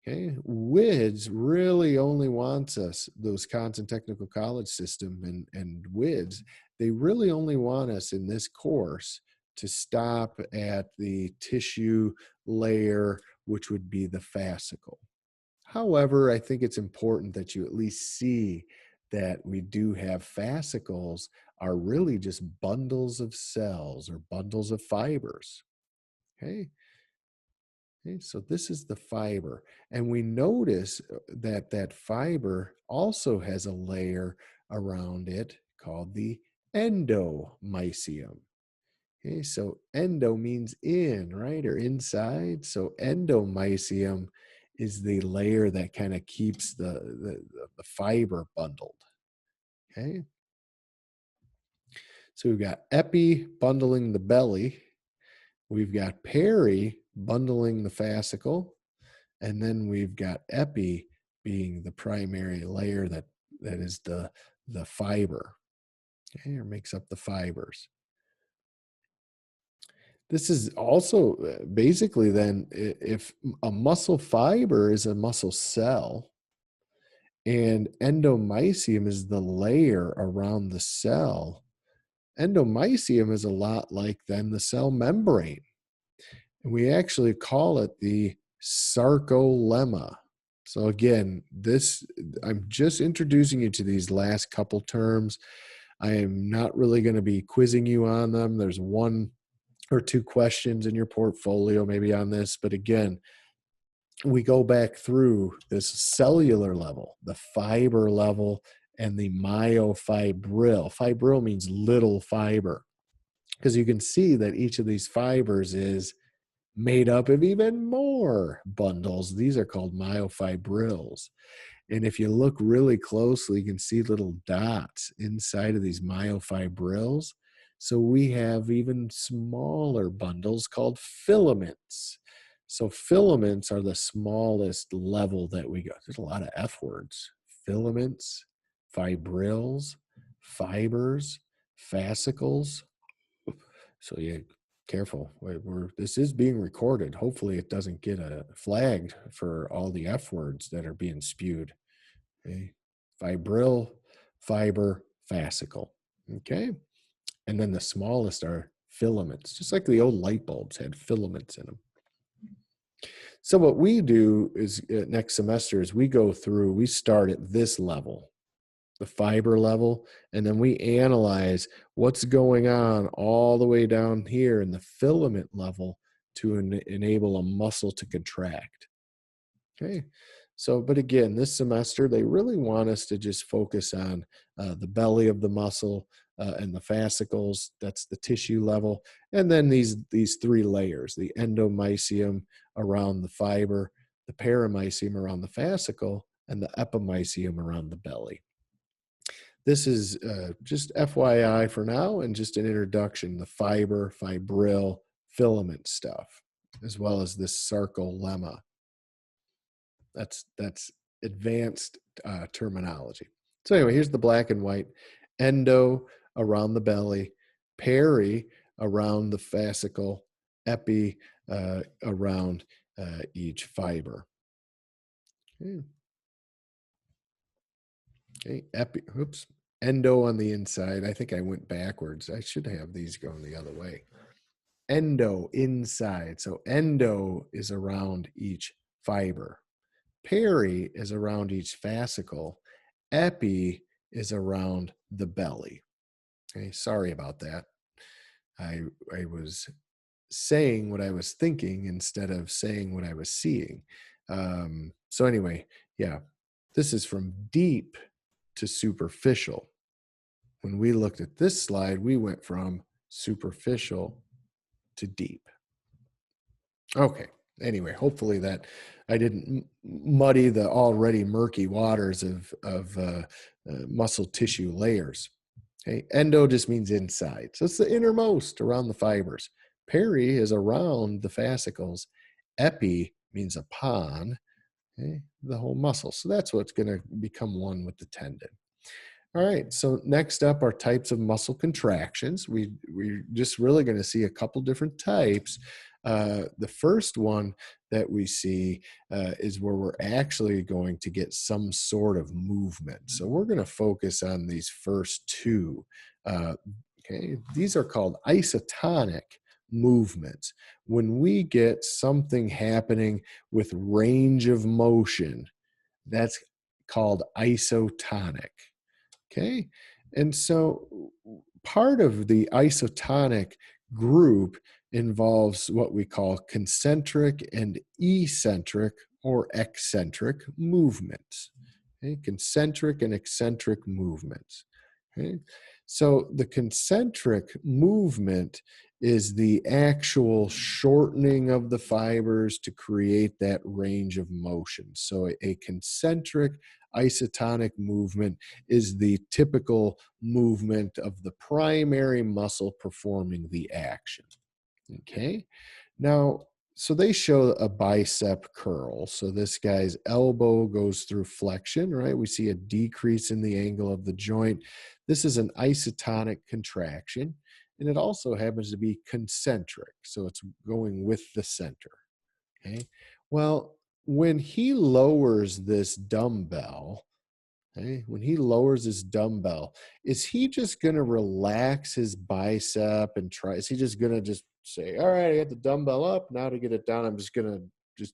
Okay, WIDS really only wants us, those Wisconsin Technical College system and WIDS, they really only want us in this course to stop at the tissue layer, which would be the fascicle. However, I think it's important that you at least see that we do have fascicles are really just bundles of cells or bundles of fibers. Okay. Okay, so this is the fiber. And we notice that that fiber also has a layer around it called the endomysium. Okay, so endo means in, right, or inside. So endomysium is the layer that kind of keeps the fiber bundled. Okay, so we've got epi bundling the belly, we've got peri bundling the fascicle, and then we've got epi being the primary layer that is the fiber. Okay, or makes up the fibers. This is also basically then, if a muscle fiber is a muscle cell and endomysium is the layer around the cell, endomysium is a lot like then the cell membrane. And we actually call it the sarcolemma. So again, I'm just introducing you to these last couple terms. I am not really going to be quizzing you on them. There's one or two questions in your portfolio maybe on this, but again, we go back through this cellular level, the fiber level, and the myofibril. Fibril means little fiber, because you can see that each of these fibers is made up of even more bundles. These are called myofibrils. And if you look really closely, you can see little dots inside of these myofibrils. So we have even smaller bundles called filaments. So filaments are the smallest level that we go. There's a lot of F words. Filaments, fibrils, fibers, fascicles. So yeah, careful. This is being recorded. Hopefully it doesn't get flagged for all the F words that are being spewed. Okay. Fibril, fiber, fascicle. Okay. And then the smallest are filaments, just like the old light bulbs had filaments in them. So what we do is next semester is we start at this level, the fiber level, and then we analyze what's going on all the way down here in the filament level to enable a muscle to contract. Okay. So, but again, this semester, they really want us to just focus on the belly of the muscle and the fascicles. That's the tissue level. And then these three layers, the endomysium around the fiber, the paramysium around the fascicle, and the epimysium around the belly. This is just FYI for now and just an introduction, the fiber, fibril, filament stuff, as well as this sarcolemma. That's advanced terminology. So anyway, here's the black and white. Endo around the belly, peri around the fascicle, epi around each fiber. Okay, endo on the inside. I think I went backwards. I should have these going the other way. Endo inside. So endo is around each fiber. Peri is around each fascicle. Epi is around the belly. Okay, sorry about that. I was saying what I was thinking instead of saying what I was seeing. So anyway, yeah, this is from deep to superficial. When we looked at this slide, we went from superficial to deep. Okay. Anyway, hopefully that I didn't muddy the already murky waters of muscle tissue layers. Okay. Endo just means inside. So it's the innermost around the fibers. Peri is around the fascicles. Epi means upon, okay, the whole muscle. So that's what's going to become one with the tendon. All right, so next up are types of muscle contractions. We're just really going to see a couple different types. The first one that we see is where we're actually going to get some sort of movement. So we're going to focus on these first two. Okay, these are called isotonic movements. When we get something happening with range of motion, that's called isotonic. Okay. And so part of the isotonic group involves what we call concentric and eccentric or eccentric movements. Okay. Concentric and eccentric movements. Okay. So the concentric movement is the actual shortening of the fibers to create that range of motion. So a concentric isotonic movement is the typical movement of the primary muscle performing the action. Okay. Now, so they show a bicep curl. So this guy's elbow goes through flexion, right? We see a decrease in the angle of the joint. This is an isotonic contraction, and it also happens to be concentric. So it's going with the center. Okay. Well, when he lowers this dumbbell, okay, when he lowers his dumbbell, is he just going to relax his bicep and try? Is he just going to just say, all right, I got the dumbbell up. Now to get it down, I'm just going to just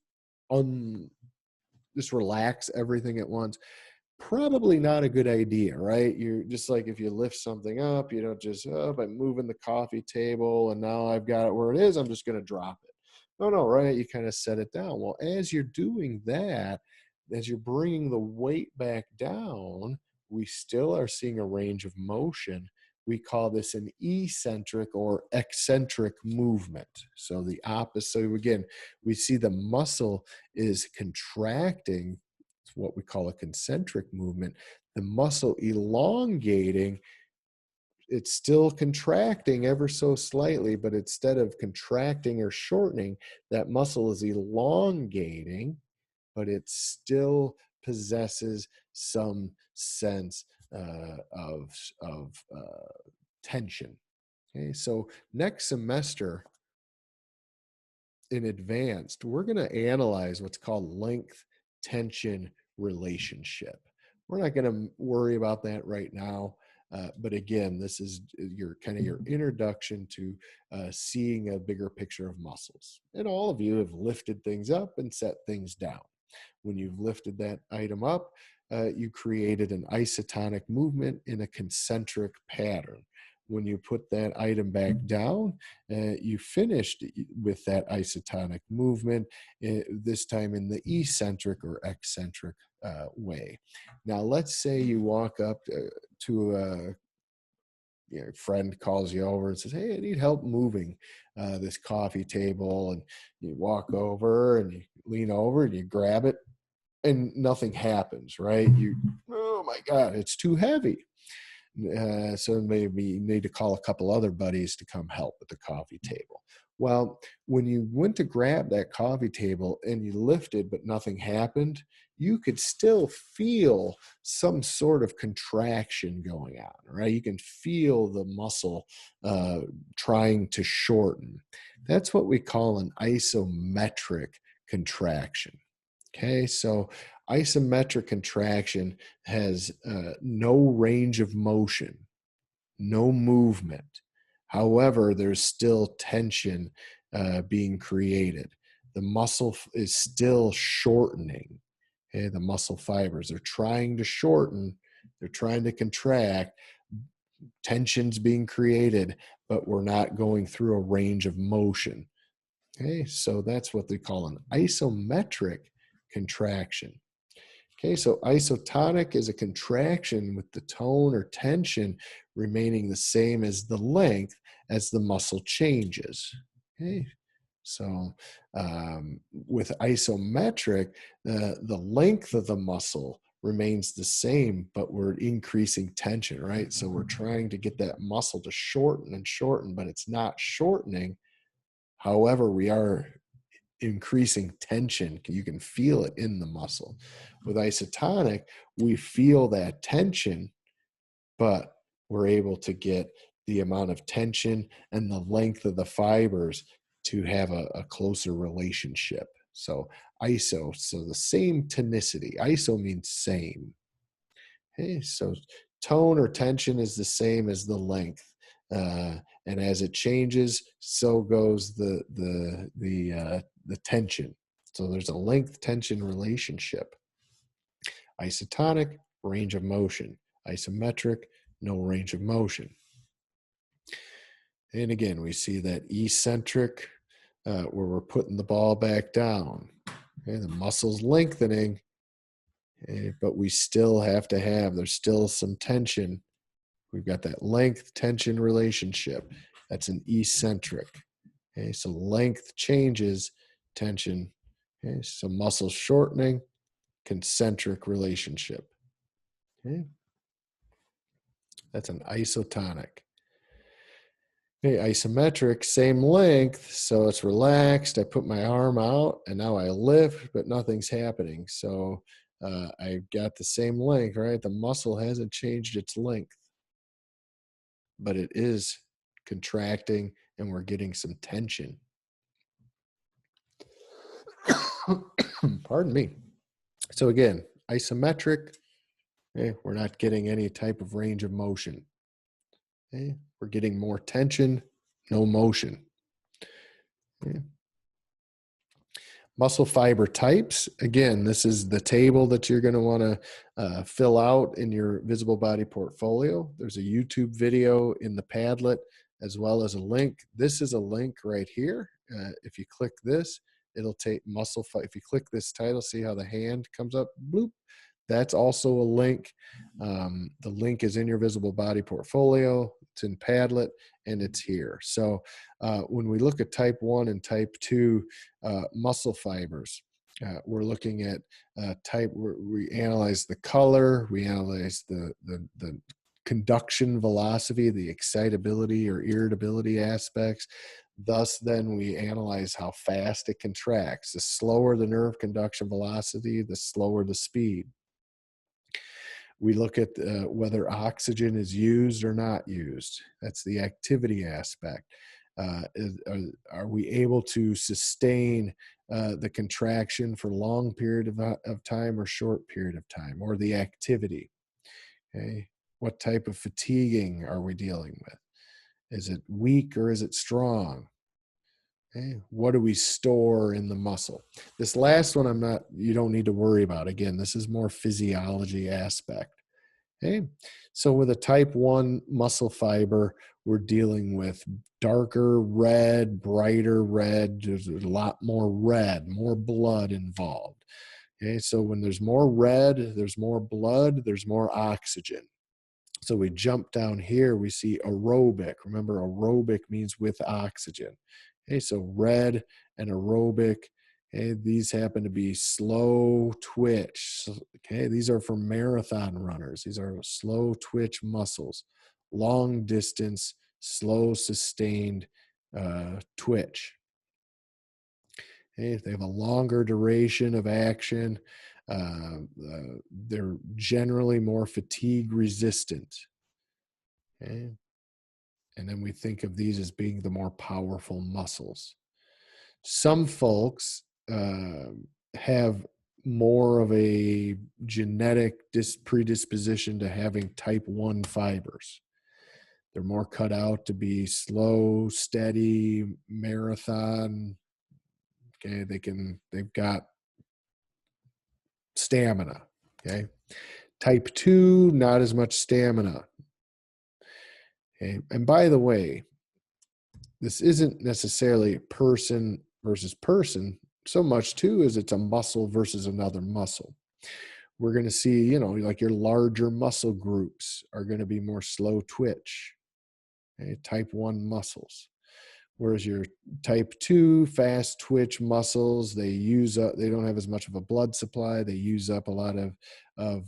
just relax everything at once? Probably not a good idea, right? You're just like if you lift something up, you don't just, oh, by moving the coffee table and now I've got it where it is, I'm just going to drop it. No, right? You kind of set it down. Well, as you're doing that, as you're bringing the weight back down, we still are seeing a range of motion. We call this an eccentric or eccentric movement. So the opposite, again, we see the muscle is contracting. It's what we call a concentric movement. The muscle elongating it's still contracting ever so slightly, but instead of contracting or shortening, that muscle is elongating, but it still possesses some sense of tension. Okay, so next semester in advanced, we're going to analyze what's called length tension relationship. We're not going to worry about that right now. But again, this is your kind of your introduction to seeing a bigger picture of muscles. And all of you have lifted things up and set things down. When you've lifted that item up, you created an isotonic movement in a concentric pattern. When you put that item back down, you finished with that isotonic movement, this time in the eccentric or eccentric way. Now, let's say you walk up to a friend calls you over and says, "Hey, I need help moving this coffee table." And you walk over and you lean over and you grab it and nothing happens, right? Oh my God, it's too heavy. So maybe you need to call a couple other buddies to come help with the coffee table. Well, when you went to grab that coffee table and you lifted, but nothing happened, you could still feel some sort of contraction going on, right? You can feel the muscle trying to shorten. That's what we call an isometric contraction. Okay, so isometric contraction has no range of motion, no movement. However, there's still tension being created. The muscle is still shortening. Okay, the muscle fibers are trying to shorten, they're trying to contract. Tension's being created, but we're not going through a range of motion. Okay, so that's what they call an isometric contraction. Okay, so isotonic is a contraction with the tone or tension remaining the same as the length as the muscle changes. Okay, so with isometric, the length of the muscle remains the same, but we're increasing tension, right? So we're trying to get that muscle to shorten and shorten, but it's not shortening. However, we are increasing tension. You can feel it in the muscle. With isotonic, we feel that tension, but we're able to get the amount of tension and the length of the fibers to have a closer relationship. So iso, so the same tonicity. Iso means same. Okay, so tone or tension is the same as the length. And as it changes, so goes the tension. So there's a length tension relationship. Isotonic, range of motion. Isometric, no range of motion. And again, we see that eccentric, where we're putting the ball back down. Okay, the muscle's lengthening, but we still have to have, there's still some tension. We've got that length tension relationship. That's an eccentric. Okay, so length changes, tension. Okay, so muscle shortening, concentric relationship. Okay, that's an isotonic. Okay, isometric, same length, so it's relaxed. I put my arm out and now I lift, but nothing's happening. So I got the same length, right? The muscle hasn't changed its length, but it is contracting and we're getting some tension. Pardon me. So again, isometric, okay, we're not getting any type of range of motion. Okay, we're getting more tension, no motion. Okay. Muscle fiber types. Again, this is the table that you're going to want to fill out in your visible body portfolio. There's a YouTube video in the Padlet as well as a link. This is a link right here. If you click this, it'll take muscle fiber. If you click this title, see how the hand comes up, bloop. That's also a link. The link is in your visible body portfolio. It's in Padlet and it's here. So when we look at type 1 and type 2 muscle fibers, we're looking at type, we analyze the color, we analyze the conduction velocity, the excitability or irritability aspects. Thus, then we analyze how fast it contracts. The slower the nerve conduction velocity, the slower the speed. We look at whether oxygen is used or not used. That's the activity aspect. Are we able to sustain the contraction for long period of time or short period of time, or the activity? Okay. What type of fatiguing are we dealing with? Is it weak or is it strong? Okay. What do we store in the muscle? This last one, you don't need to worry about. Again, this is more physiology aspect. Okay. So with a type 1 muscle fiber, we're dealing with darker red, brighter red. There's a lot more red, more blood involved. Okay. So when there's more red, there's more blood, there's more oxygen. So we jump down here, we see aerobic. Remember, aerobic means with oxygen. Okay, so red and aerobic. Okay, these happen to be slow twitch. Okay, these are for marathon runners. These are slow twitch muscles, long distance, slow sustained twitch. Okay, if they have a longer duration of action, they're generally more fatigue resistant. Okay. And then we think of these as being the more powerful muscles. Some folks have more of a genetic predisposition to having type 1 fibers. They're more cut out to be slow, steady, marathon. Okay, they've got stamina. Okay. Type 2, not as much stamina. Okay. And by the way, this isn't necessarily person versus person so much too as it's a muscle versus another muscle. We're going to see, like your larger muscle groups are going to be more slow twitch, okay, type 1 muscles. Whereas your type 2 fast twitch muscles, they don't have as much of a blood supply. They use up a lot of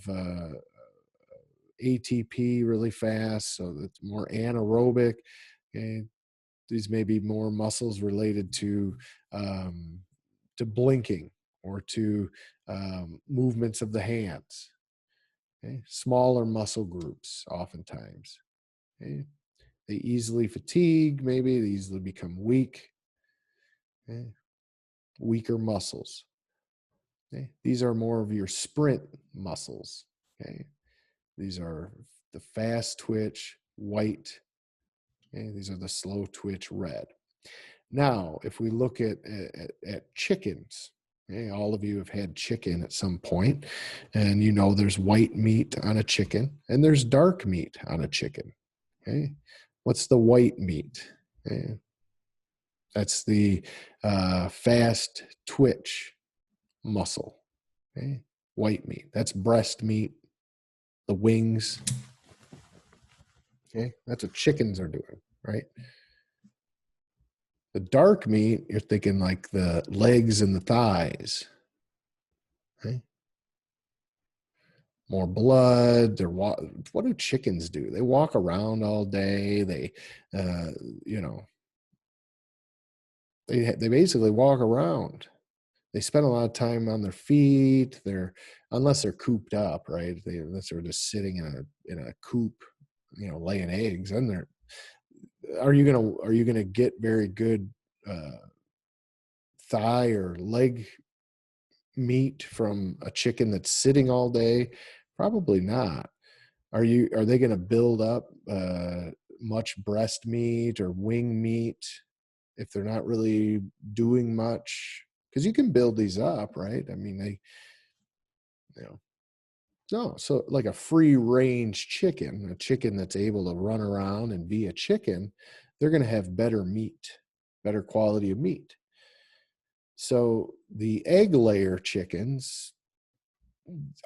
ATP really fast. So it's more anaerobic. Okay. These may be more muscles related to blinking or to movements of the hands. Okay? Smaller muscle groups, oftentimes. Okay? They easily fatigue, maybe they easily become weak. Okay? Weaker muscles. Okay? These are more of your sprint muscles. Okay? These are the fast twitch, white. Okay? These are the slow twitch, red. Now, if we look at chickens, okay, all of you have had chicken at some point, and there's white meat on a chicken and there's dark meat on a chicken. Okay, what's the white meat? Okay. That's the fast twitch muscle. Okay, white meat. That's breast meat, the wings. Okay, that's what chickens are doing, right? The dark meat, you're thinking like the legs and the thighs. Okay. More blood. What do chickens do? They walk around all day. They, they basically walk around. They spend a lot of time on their feet. Unless they're cooped up, right? Unless they're just sitting in a coop, laying eggs. Then are you gonna get very good thigh or leg meat from a chicken that's sitting all day? Probably not. Are they going to build up much breast meat or wing meat if they're not really doing much? Because you can build these up, right? I mean, no. So like a free range chicken, a chicken that's able to run around and be a chicken, they're going to have better meat, better quality of meat. So the egg layer chickens,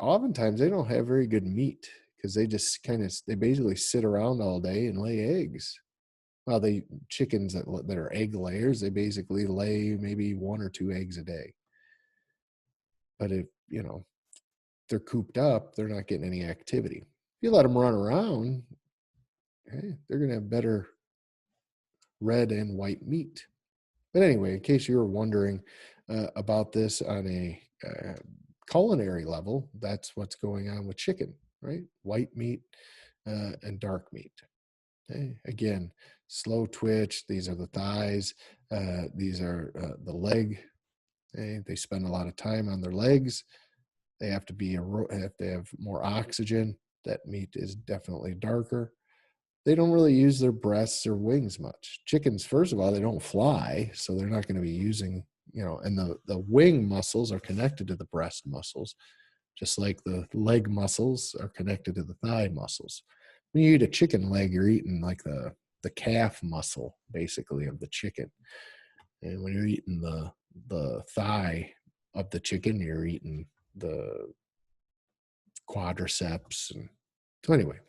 oftentimes they don't have very good meat because they just they basically sit around all day and lay eggs. Well, chickens that are egg layers, they basically lay maybe 1 or 2 eggs a day. But if they're cooped up, they're not getting any activity. If you let them run around, Okay? They're going to have better red and white meat. But anyway, in case you were wondering about this on a culinary level, that's what's going on with chicken, right? White meat and dark meat. Okay? Again, slow twitch. These are the thighs. These are the leg. Okay? They spend a lot of time on their legs. They have to be if they have more oxygen. That meat is definitely darker. They don't really use their breasts or wings much. Chickens, first of all, they don't fly, so they're not going to be using, and the wing muscles are connected to the breast muscles, just like the leg muscles are connected to the thigh muscles. When you eat a chicken leg, you're eating like the calf muscle, basically, of the chicken. And when you're eating the thigh of the chicken, you're eating the quadriceps. And so anyway,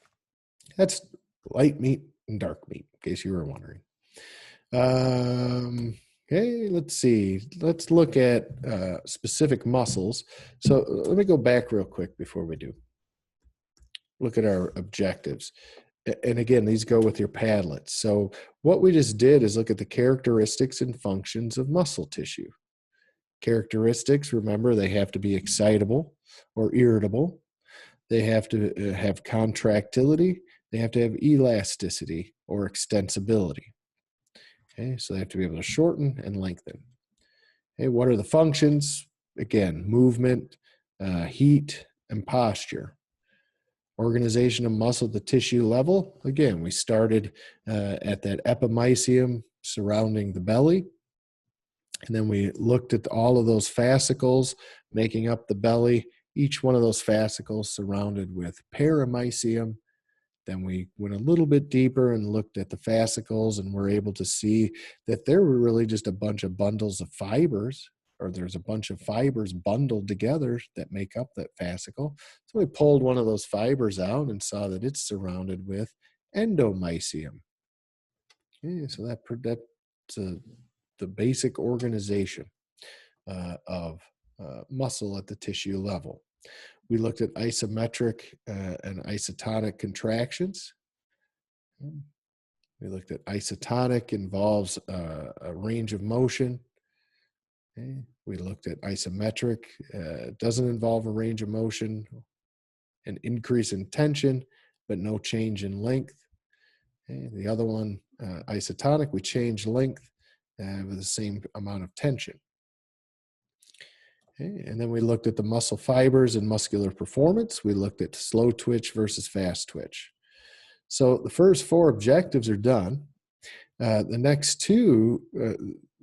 that's light meat and dark meat, in case you were wondering. Okay, let's see. Let's look at specific muscles. So let me go back real quick before we do. Look at our objectives. And again, these go with your Padlets. So what we just did is look at the characteristics and functions of muscle tissue. Characteristics, remember, they have to be excitable or irritable. They have to have contractility. They have to have elasticity or extensibility. Okay, so they have to be able to shorten and lengthen. Okay, what are the functions? Again, movement, heat, and posture. Organization of muscle at the tissue level. Again, we started at that epimysium surrounding the belly. And then we looked at all of those fascicles making up the belly, each one of those fascicles surrounded with perimysium. Then we went a little bit deeper and looked at the fascicles, and we're able to see that there were really just a bunch of bundles of fibers, or there's a bunch of fibers bundled together that make up that fascicle. So we pulled one of those fibers out and saw that it's surrounded with endomysium. Okay, so that's the basic organization of muscle at the tissue level. We looked at isometric and isotonic contractions. We looked at isotonic involves a range of motion. Okay. We looked at isometric, doesn't involve a range of motion, an increase in tension, but no change in length. Okay. The other one, isotonic, we change length with the same amount of tension. Okay. And then we looked at the muscle fibers and muscular performance. We looked at slow twitch versus fast twitch. So the first four objectives are done. The next two,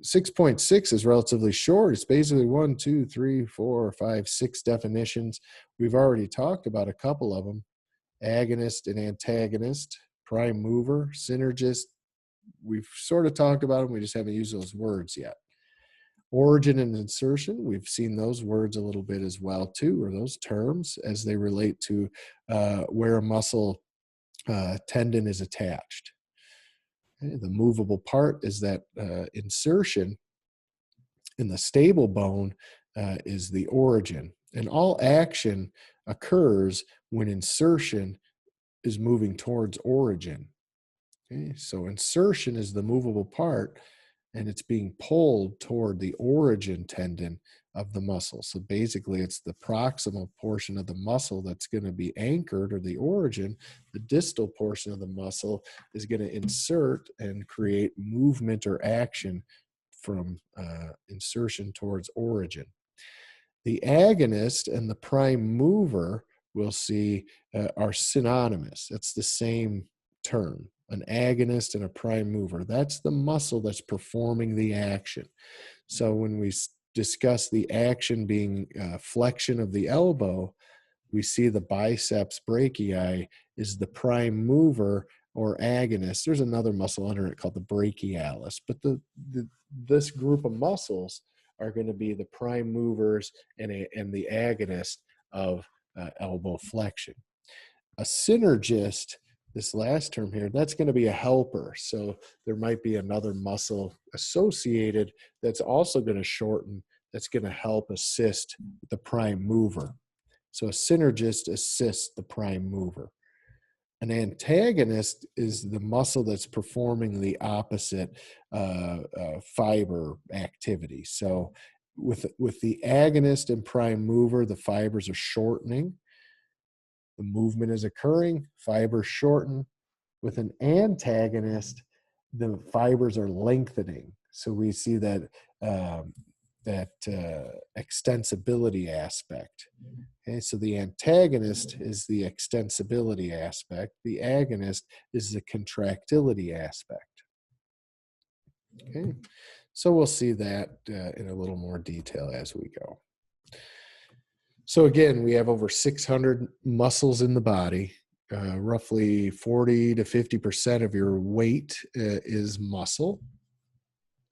6.6 is relatively short. It's basically 1, 2, 3, 4, 5, 6 definitions. We've already talked about a couple of them: agonist and antagonist, prime mover, synergist. We've sort of talked about them. We just haven't used those words yet. Origin and insertion, we've seen those words a little bit as well too, or those terms as they relate to where a muscle tendon is attached. Okay, the movable part is that insertion, in the stable bone is the origin. And all action occurs when insertion is moving towards origin. Okay, so insertion is the movable part, and it's being pulled toward the origin tendon of the muscle. So basically, it's the proximal portion of the muscle that's going to be anchored, or the origin. The distal portion of the muscle is going to insert and create movement or action from insertion towards origin. The agonist and the prime mover, we'll see, are synonymous. That's the same term. An agonist and a prime mover. That's the muscle that's performing the action. So when we discuss the action being flexion of the elbow, we see the biceps brachii is the prime mover or agonist. There's another muscle under it called the brachialis, but this group of muscles are going to be the prime movers and the agonist of elbow flexion. A synergist, this last term here, that's going to be a helper. So there might be another muscle associated that's also going to shorten, that's going to help assist the prime mover. So a synergist assists the prime mover. An antagonist is the muscle that's performing the opposite fiber activity. So with the agonist and prime mover, the fibers are shortening, the movement is occurring, fibers shorten. With an antagonist, the fibers are lengthening. So we see that extensibility aspect. Okay, so the antagonist is the extensibility aspect. The agonist is the contractility aspect. Okay, so we'll see that in a little more detail as we go. So again, we have over 600 muscles in the body. Roughly 40 to 50% of your weight is muscle.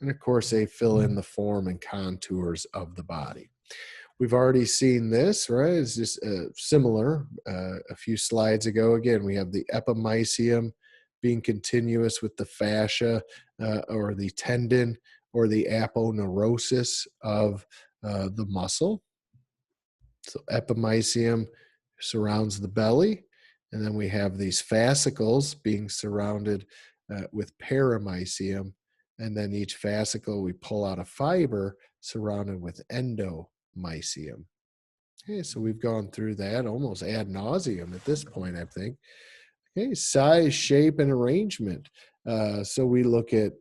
And of course, they fill in the form and contours of the body. We've already seen this, right? It's just similar a few slides ago. Again, we have the epimysium being continuous with the fascia or the tendon or the aponeurosis of the muscle. So epimysium surrounds the belly, and then we have these fascicles being surrounded with perimysium, and then each fascicle we pull out a fiber surrounded with endomysium. Okay, so we've gone through that almost ad nauseum at this point, I think. Okay, size, shape, and arrangement. So we look at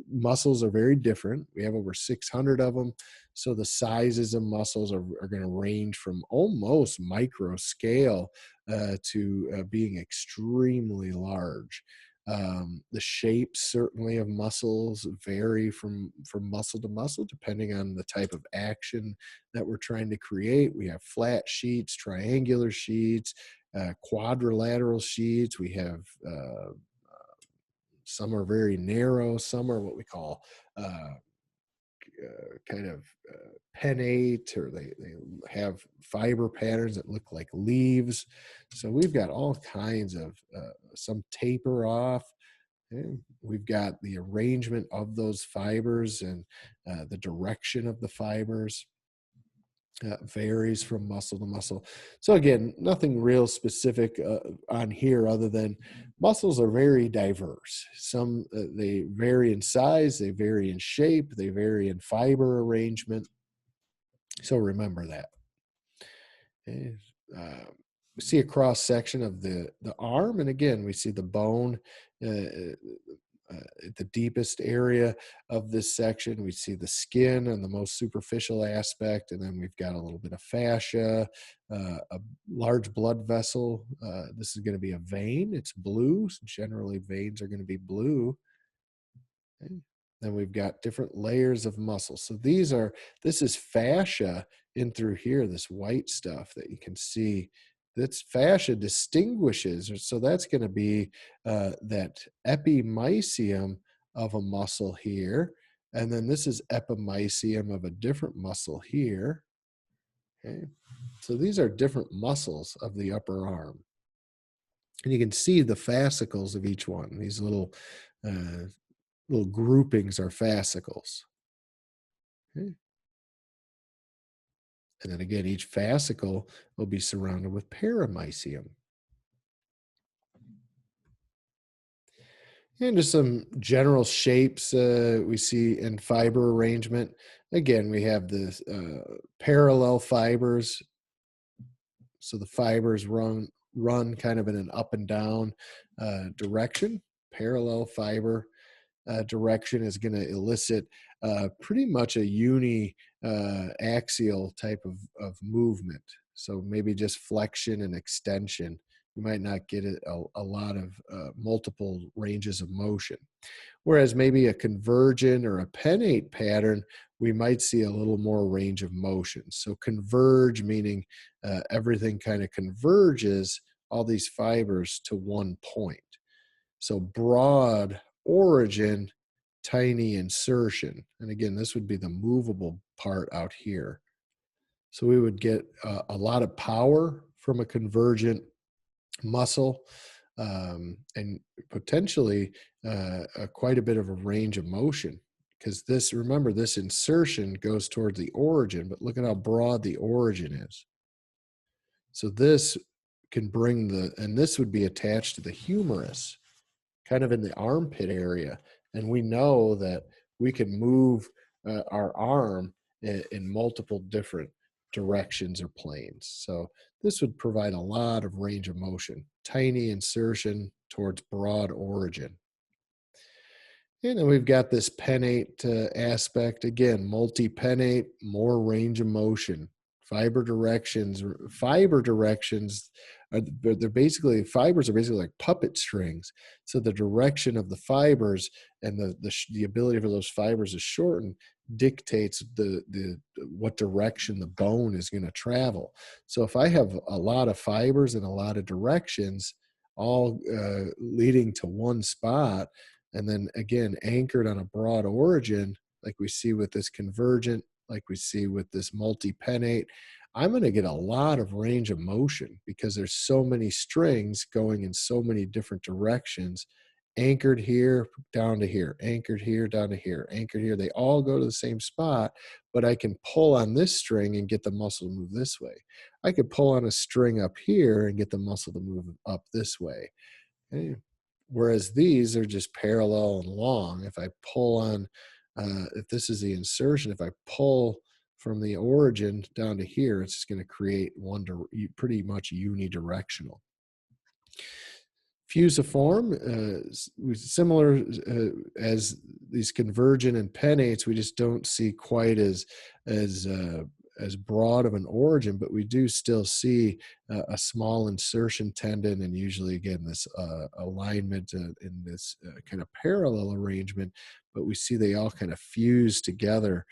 muscles are very different. We have over 600 of them. So the sizes of muscles are going to range from almost micro scale to being extremely large. The shapes certainly of muscles vary from muscle to muscle depending on the type of action that we're trying to create. We have flat sheets, triangular sheets, quadrilateral sheets. We have some are very narrow, some are what we call kind of pennate, or they have fiber patterns that look like leaves. So we've got all kinds of some taper off. And we've got the arrangement of those fibers and the direction of the fibers. Varies from muscle to muscle. So again, nothing real specific on here other than muscles are very diverse. Some they vary in size, they vary in shape, they vary in fiber arrangement. So remember that. Okay. We see a cross section of the arm, and again we see the bone at the deepest area of this section. We see the skin and the most superficial aspect, and then we've got a little bit of fascia, a large blood vessel. This is going to be a vein. It's blue. So generally, veins are going to be blue. Okay. Then we've got different layers of muscle. So this is fascia in through here, this white stuff that you can see. That's fascia distinguishes. So that's going to be that epimysium of a muscle here. And then this is epimysium of a different muscle here. Okay. So these are different muscles of the upper arm. And you can see the fascicles of each one. These little groupings are fascicles. Okay. And then again, each fascicle will be surrounded with perimysium. And just some general shapes we see in fiber arrangement. Again, we have the parallel fibers. So the fibers run kind of in an up and down direction. Parallel fiber direction is going to elicit pretty much a axial type of movement. So maybe just flexion and extension. You might not get a lot of multiple ranges of motion. Whereas maybe a convergent or a pennate pattern, we might see a little more range of motion. So converge meaning everything kind of converges, all these fibers to one point. So broad origin, tiny insertion. And again, this would be the movable part out here. So we would get a lot of power from a convergent muscle and potentially quite a bit of a range of motion, because remember, this insertion goes toward the origin, but look at how broad the origin is. So this can bring and this would be attached to the humerus, kind of in the armpit area. And we know that we can move our arm in multiple different directions or planes. So this would provide a lot of range of motion. Tiny insertion towards broad origin. And then we've got this pennate aspect. Again, multi-pennate, more range of motion. Fiber directions. They're basically, fibers are basically like puppet strings. So the direction of the fibers and the ability for those fibers to shorten dictates what direction the bone is going to travel. So if I have a lot of fibers in a lot of directions, all leading to one spot, and then again anchored on a broad origin, like we see with this convergent, like we see with this multi-pennate, I'm going to get a lot of range of motion because there's so many strings going in so many different directions, anchored here down to here, anchored here down to here, anchored here. They all go to the same spot, but I can pull on this string and get the muscle to move this way. I could pull on a string up here and get the muscle to move up this way. Okay. Whereas these are just parallel and long. If I pull on, if this is the insertion, if I pull from the origin down to here, it's just going to create pretty much unidirectional. Fusiform, similar as these convergent and pennates, we just don't see quite as broad of an origin, but we do still see a small insertion tendon, and usually again this alignment in this kind of parallel arrangement, but we see they all kind of fuse together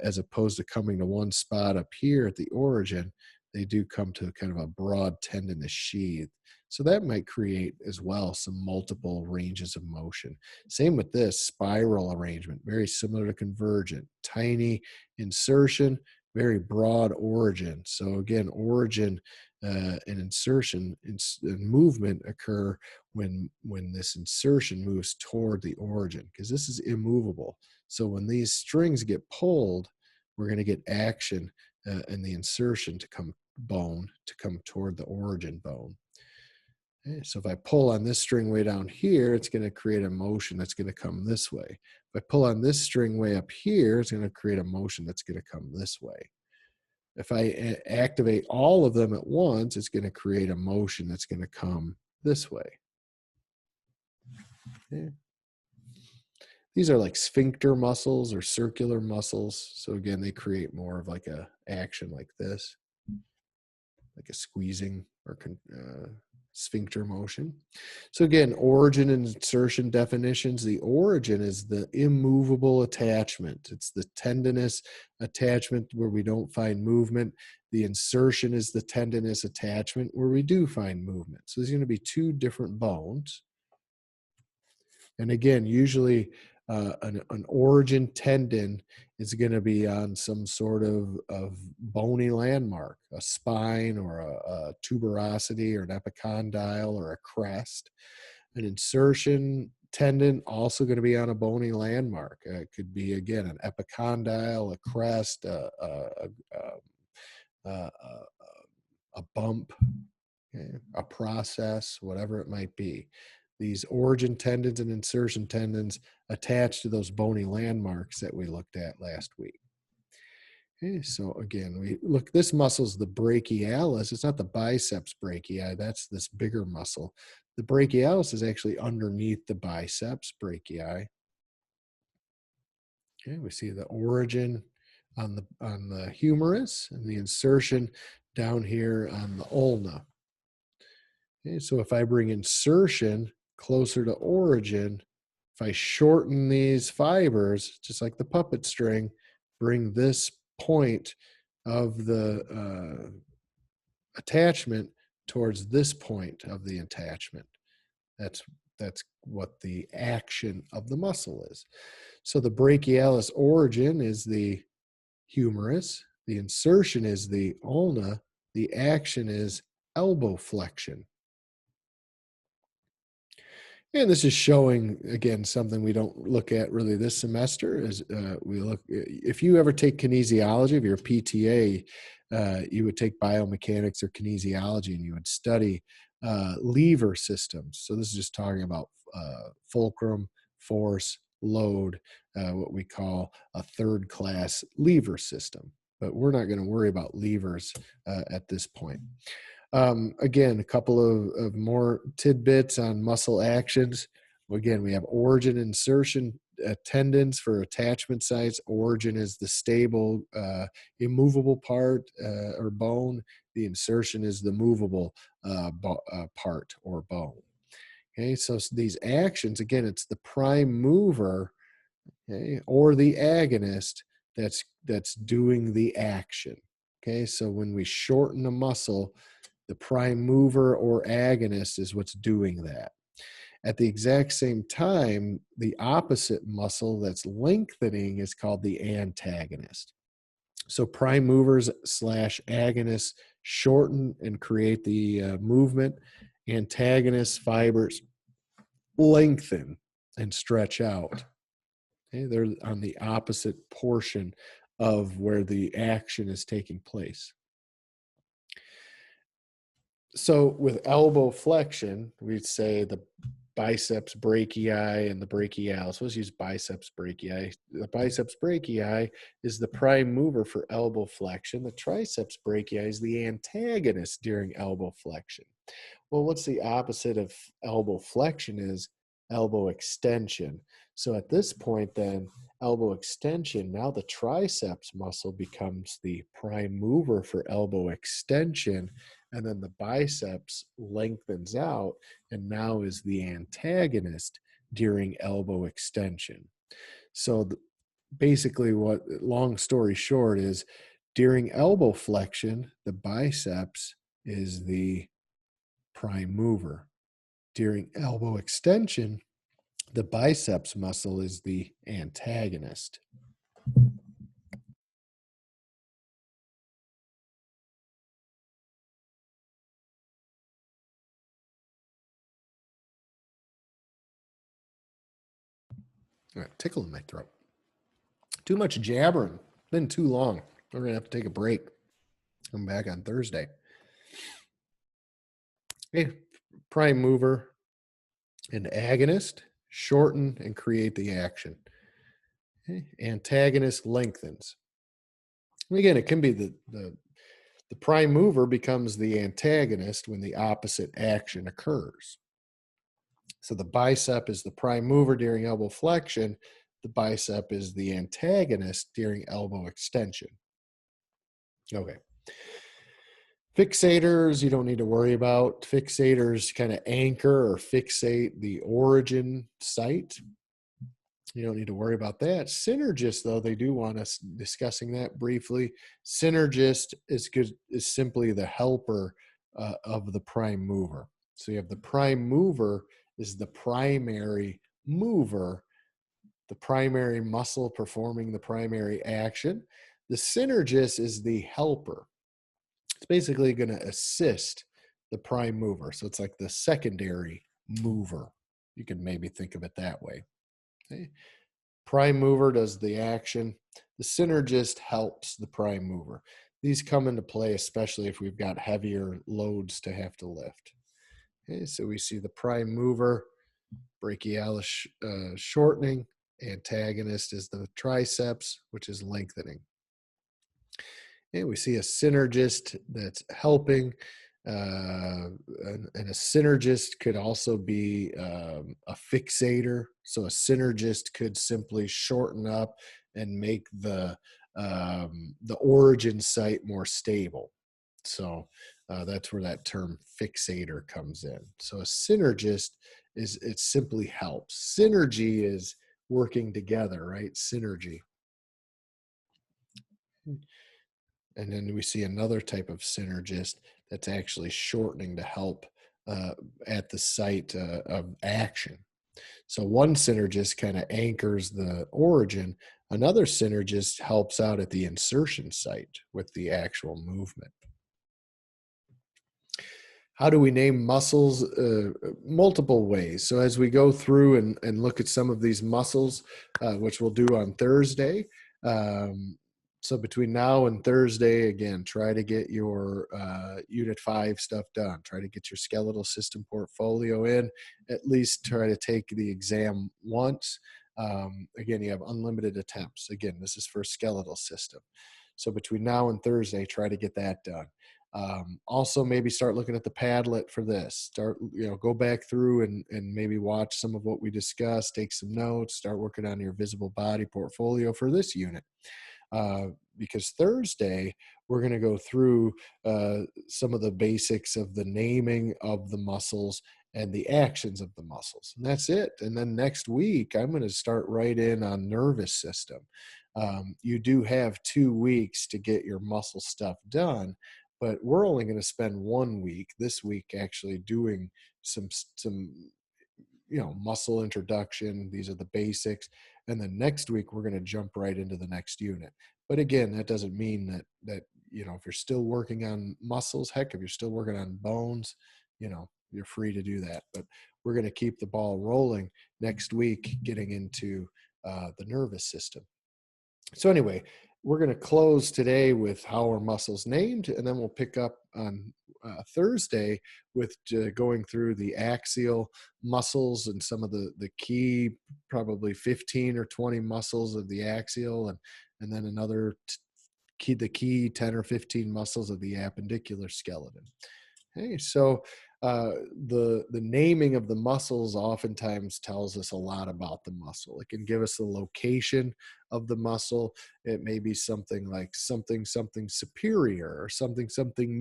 as opposed to coming to one spot up here at the origin. They do come to kind of a broad tendinous sheath. So that might create as well some multiple ranges of motion. Same with this spiral arrangement, very similar to convergent. Tiny insertion, very broad origin. So again, origin and insertion and movement occur when this insertion moves toward the origin, because this is immovable. So when these strings get pulled, we're going to get action in the insertion to come toward the origin bone. Okay, so if I pull on this string way down here, it's going to create a motion that's going to come this way. If I pull on this string way up here, it's going to create a motion that's going to come this way. If I activate all of them at once, it's going to create a motion that's going to come this way. Okay. These are like sphincter muscles or circular muscles. So again, they create more of like a action like this, like a squeezing or sphincter motion. So again, origin and insertion definitions. The origin is the immovable attachment. It's the tendinous attachment where we don't find movement. The insertion is the tendinous attachment where we do find movement. So there's going to be two different bones. And again, usually an origin tendon is going to be on some sort of bony landmark, a spine or a tuberosity or an epicondyle or a crest. An insertion tendon also going to be on a bony landmark. It could be, again, an epicondyle, a crest, a bump, okay, a process, whatever it might be. These origin tendons and insertion tendons attached to those bony landmarks that we looked at last week. Okay, so again, this muscle is the brachialis. It's not the biceps brachii. That's this bigger muscle. The brachialis is actually underneath the biceps brachii. Okay, we see the origin on the humerus and the insertion down here on the ulna. Okay, so if I bring insertion closer to origin, if I shorten these fibers, just like the puppet string, bring this point of the attachment towards this point of the attachment. That's what the action of the muscle is. So the brachialis origin is the humerus, the insertion is the ulna, the action is elbow flexion. And this is showing, again, something we don't look at really this semester is if you ever take kinesiology of your PTA, you would take biomechanics or kinesiology and you would study lever systems. So this is just talking about fulcrum, force, load, what we call a third class lever system. But we're not going to worry about levers at this point. Again, a couple of more tidbits on muscle actions. Again, we have origin, insertion, tendons for attachment sites. Origin is the stable, immovable part or bone. The insertion is the movable part or bone. Okay, so these actions, again, it's the prime mover, okay, or the agonist that's doing the action. Okay, so when we shorten a muscle, the prime mover or agonist is what's doing that. At the exact same time, the opposite muscle that's lengthening is called the antagonist. So prime movers / agonists shorten and create the movement. Antagonist fibers lengthen and stretch out. Okay, they're on the opposite portion of where the action is taking place. So with elbow flexion, we'd say the biceps brachii and the brachialis. Let's use biceps brachii. The biceps brachii is the prime mover for elbow flexion. The triceps brachii is the antagonist during elbow flexion. Well, what's the opposite of elbow flexion is elbow extension. So at this point then, elbow extension, now the triceps muscle becomes the prime mover for elbow extension, and then the biceps lengthens out and now is the antagonist during elbow extension. So basically what, long story short, is during elbow flexion, the biceps is the prime mover. During elbow extension, the biceps muscle is the antagonist. All right, tickle in my throat. Too much jabbering. Been too long. We're going to have to take a break. Come back on Thursday. Okay, prime mover and agonist shorten and create the action. Okay. Antagonist lengthens. And again, it can be the prime mover becomes the antagonist when the opposite action occurs. So the bicep is the prime mover during elbow flexion. The bicep is the antagonist during elbow extension. Okay. Fixators, you don't need to worry about. Fixators kind of anchor or fixate the origin site. You don't need to worry about that. Synergist, though, they do want us discussing that briefly. Synergist is simply the helper of the prime mover. So you have the prime mover is the primary mover, the primary muscle performing the primary action. The synergist is the helper. It's basically going to assist the prime mover. So it's like the secondary mover. You can maybe think of it that way. Okay. Prime mover does the action. The synergist helps the prime mover. These come into play, especially if we've got heavier loads to have to lift. Okay, so we see the prime mover, brachialis shortening. Antagonist is the triceps, which is lengthening. And we see a synergist that's helping. And a synergist could also be a fixator. So a synergist could simply shorten up and make the origin site more stable. So that's where that term fixator comes in. So a synergist it simply helps. Synergy is working together, right? Synergy. And then we see another type of synergist that's actually shortening to help at the site of action. So one synergist kind of anchors the origin. Another synergist helps out at the insertion site with the actual movement. How do we name muscles? Multiple ways. So as we go through and look at some of these muscles, which we'll do on Thursday, So between now and Thursday, again, try to get your Unit 5 stuff done. Try to get your skeletal system portfolio in. At least try to take the exam once. Again, you have unlimited attempts. Again, this is for skeletal system. So between now and Thursday, try to get that done. Also, maybe start looking at the Padlet for this. Start, go back through and maybe watch some of what we discussed, take some notes, start working on your visible body portfolio for this unit. Because Thursday we're going to go through some of the basics of the naming of the muscles and the actions of the muscles, and that's it. And then next week I'm going to start right in on nervous system. You do have 2 weeks to get your muscle stuff done, but we're only going to spend 1 week this week actually doing some muscle introduction. These are the basics. And then next week, we're going to jump right into the next unit. But again, that doesn't mean that if you're still working on muscles, heck, if you're still working on bones, you're free to do that. But we're going to keep the ball rolling next week, getting into the nervous system. So anyway, we're going to close today with how are muscles named, and then we'll pick up on Thursday with going through the axial muscles and some of the key, probably 15 or 20 muscles of the axial, and then another the key 10 or 15 muscles of the appendicular skeleton. Okay, so the naming of the muscles oftentimes tells us a lot about the muscle. It can give us the location of the muscle. It may be something like something superior, or something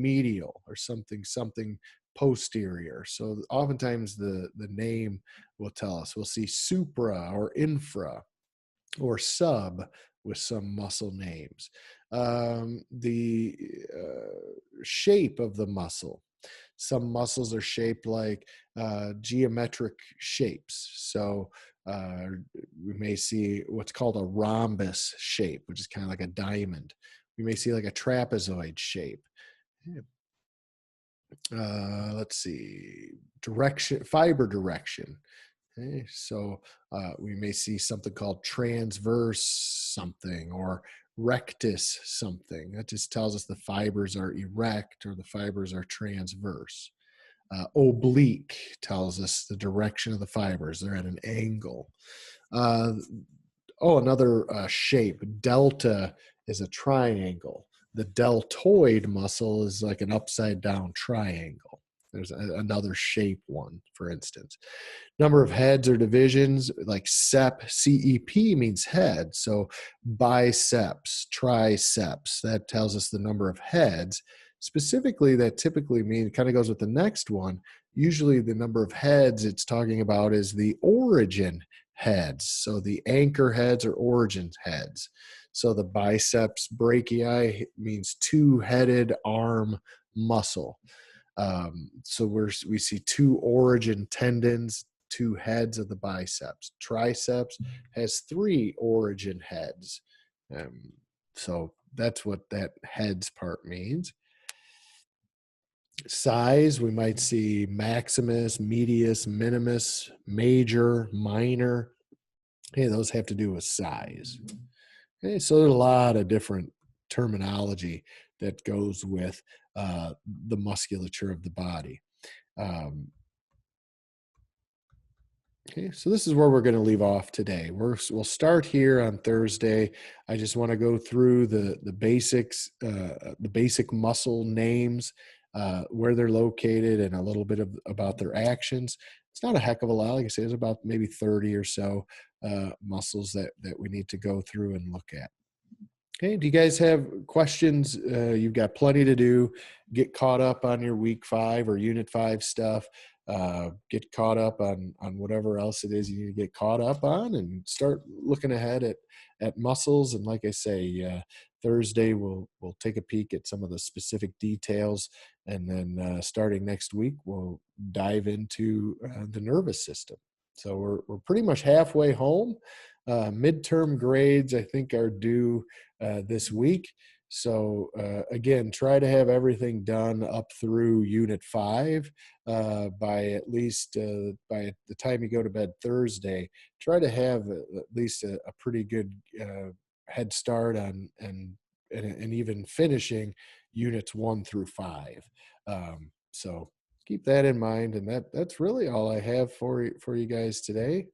medial, or something posterior. So oftentimes the name will tell us. We'll see supra or infra or sub with some muscle names. The shape of the muscle. Some muscles are shaped like geometric shapes. So we may see what's called a rhombus shape, which is kind of like a diamond. We may see like a trapezoid shape. Let's see, fiber direction. Okay, so we may see something called transverse something, or rectus something. That just tells us the fibers are erect or the fibers are transverse. Oblique tells us the direction of the fibers. They're at an angle. Another shape. Delta is a triangle. The deltoid muscle is like an upside down triangle. There's another shape one, for instance. Number of heads or divisions, like CEP means head. So biceps, triceps, that tells us the number of heads. Specifically, that typically means, kind of goes with the next one. Usually the number of heads it's talking about is the origin heads. So the anchor heads or origin heads. So the biceps brachii means two-headed arm muscle. So we see two origin tendons, two heads of the biceps. Triceps has three origin heads. So that's what that heads part means. Size, we might see maximus, medius, minimus, major, minor. Hey, those have to do with size. Okay, so there's a lot of different terminology that goes with the musculature of the body. Okay, so this is where we're going to leave off today. We'll start here on Thursday. I just want to go through the basics, the basic muscle names, where they're located, and a little bit about their actions. It's not a heck of a lot. Like I say, it's about maybe 30 or so muscles that we need to go through and look at. Okay, do you guys have questions? You've got plenty to do. Get caught up on your week 5 or unit 5 stuff. Get caught up on whatever else it is you need to get caught up on, and start looking ahead at muscles. And like I say, Thursday we'll take a peek at some of the specific details, and then starting next week we'll dive into the nervous system. So we're pretty much halfway home. Midterm grades, I think, are due this week. So again, try to have everything done up through Unit 5 by at least by the time you go to bed Thursday. Try to have at least a pretty good head start on and and even finishing units 1 through 5. So keep that in mind, and that's really all I have for you guys today.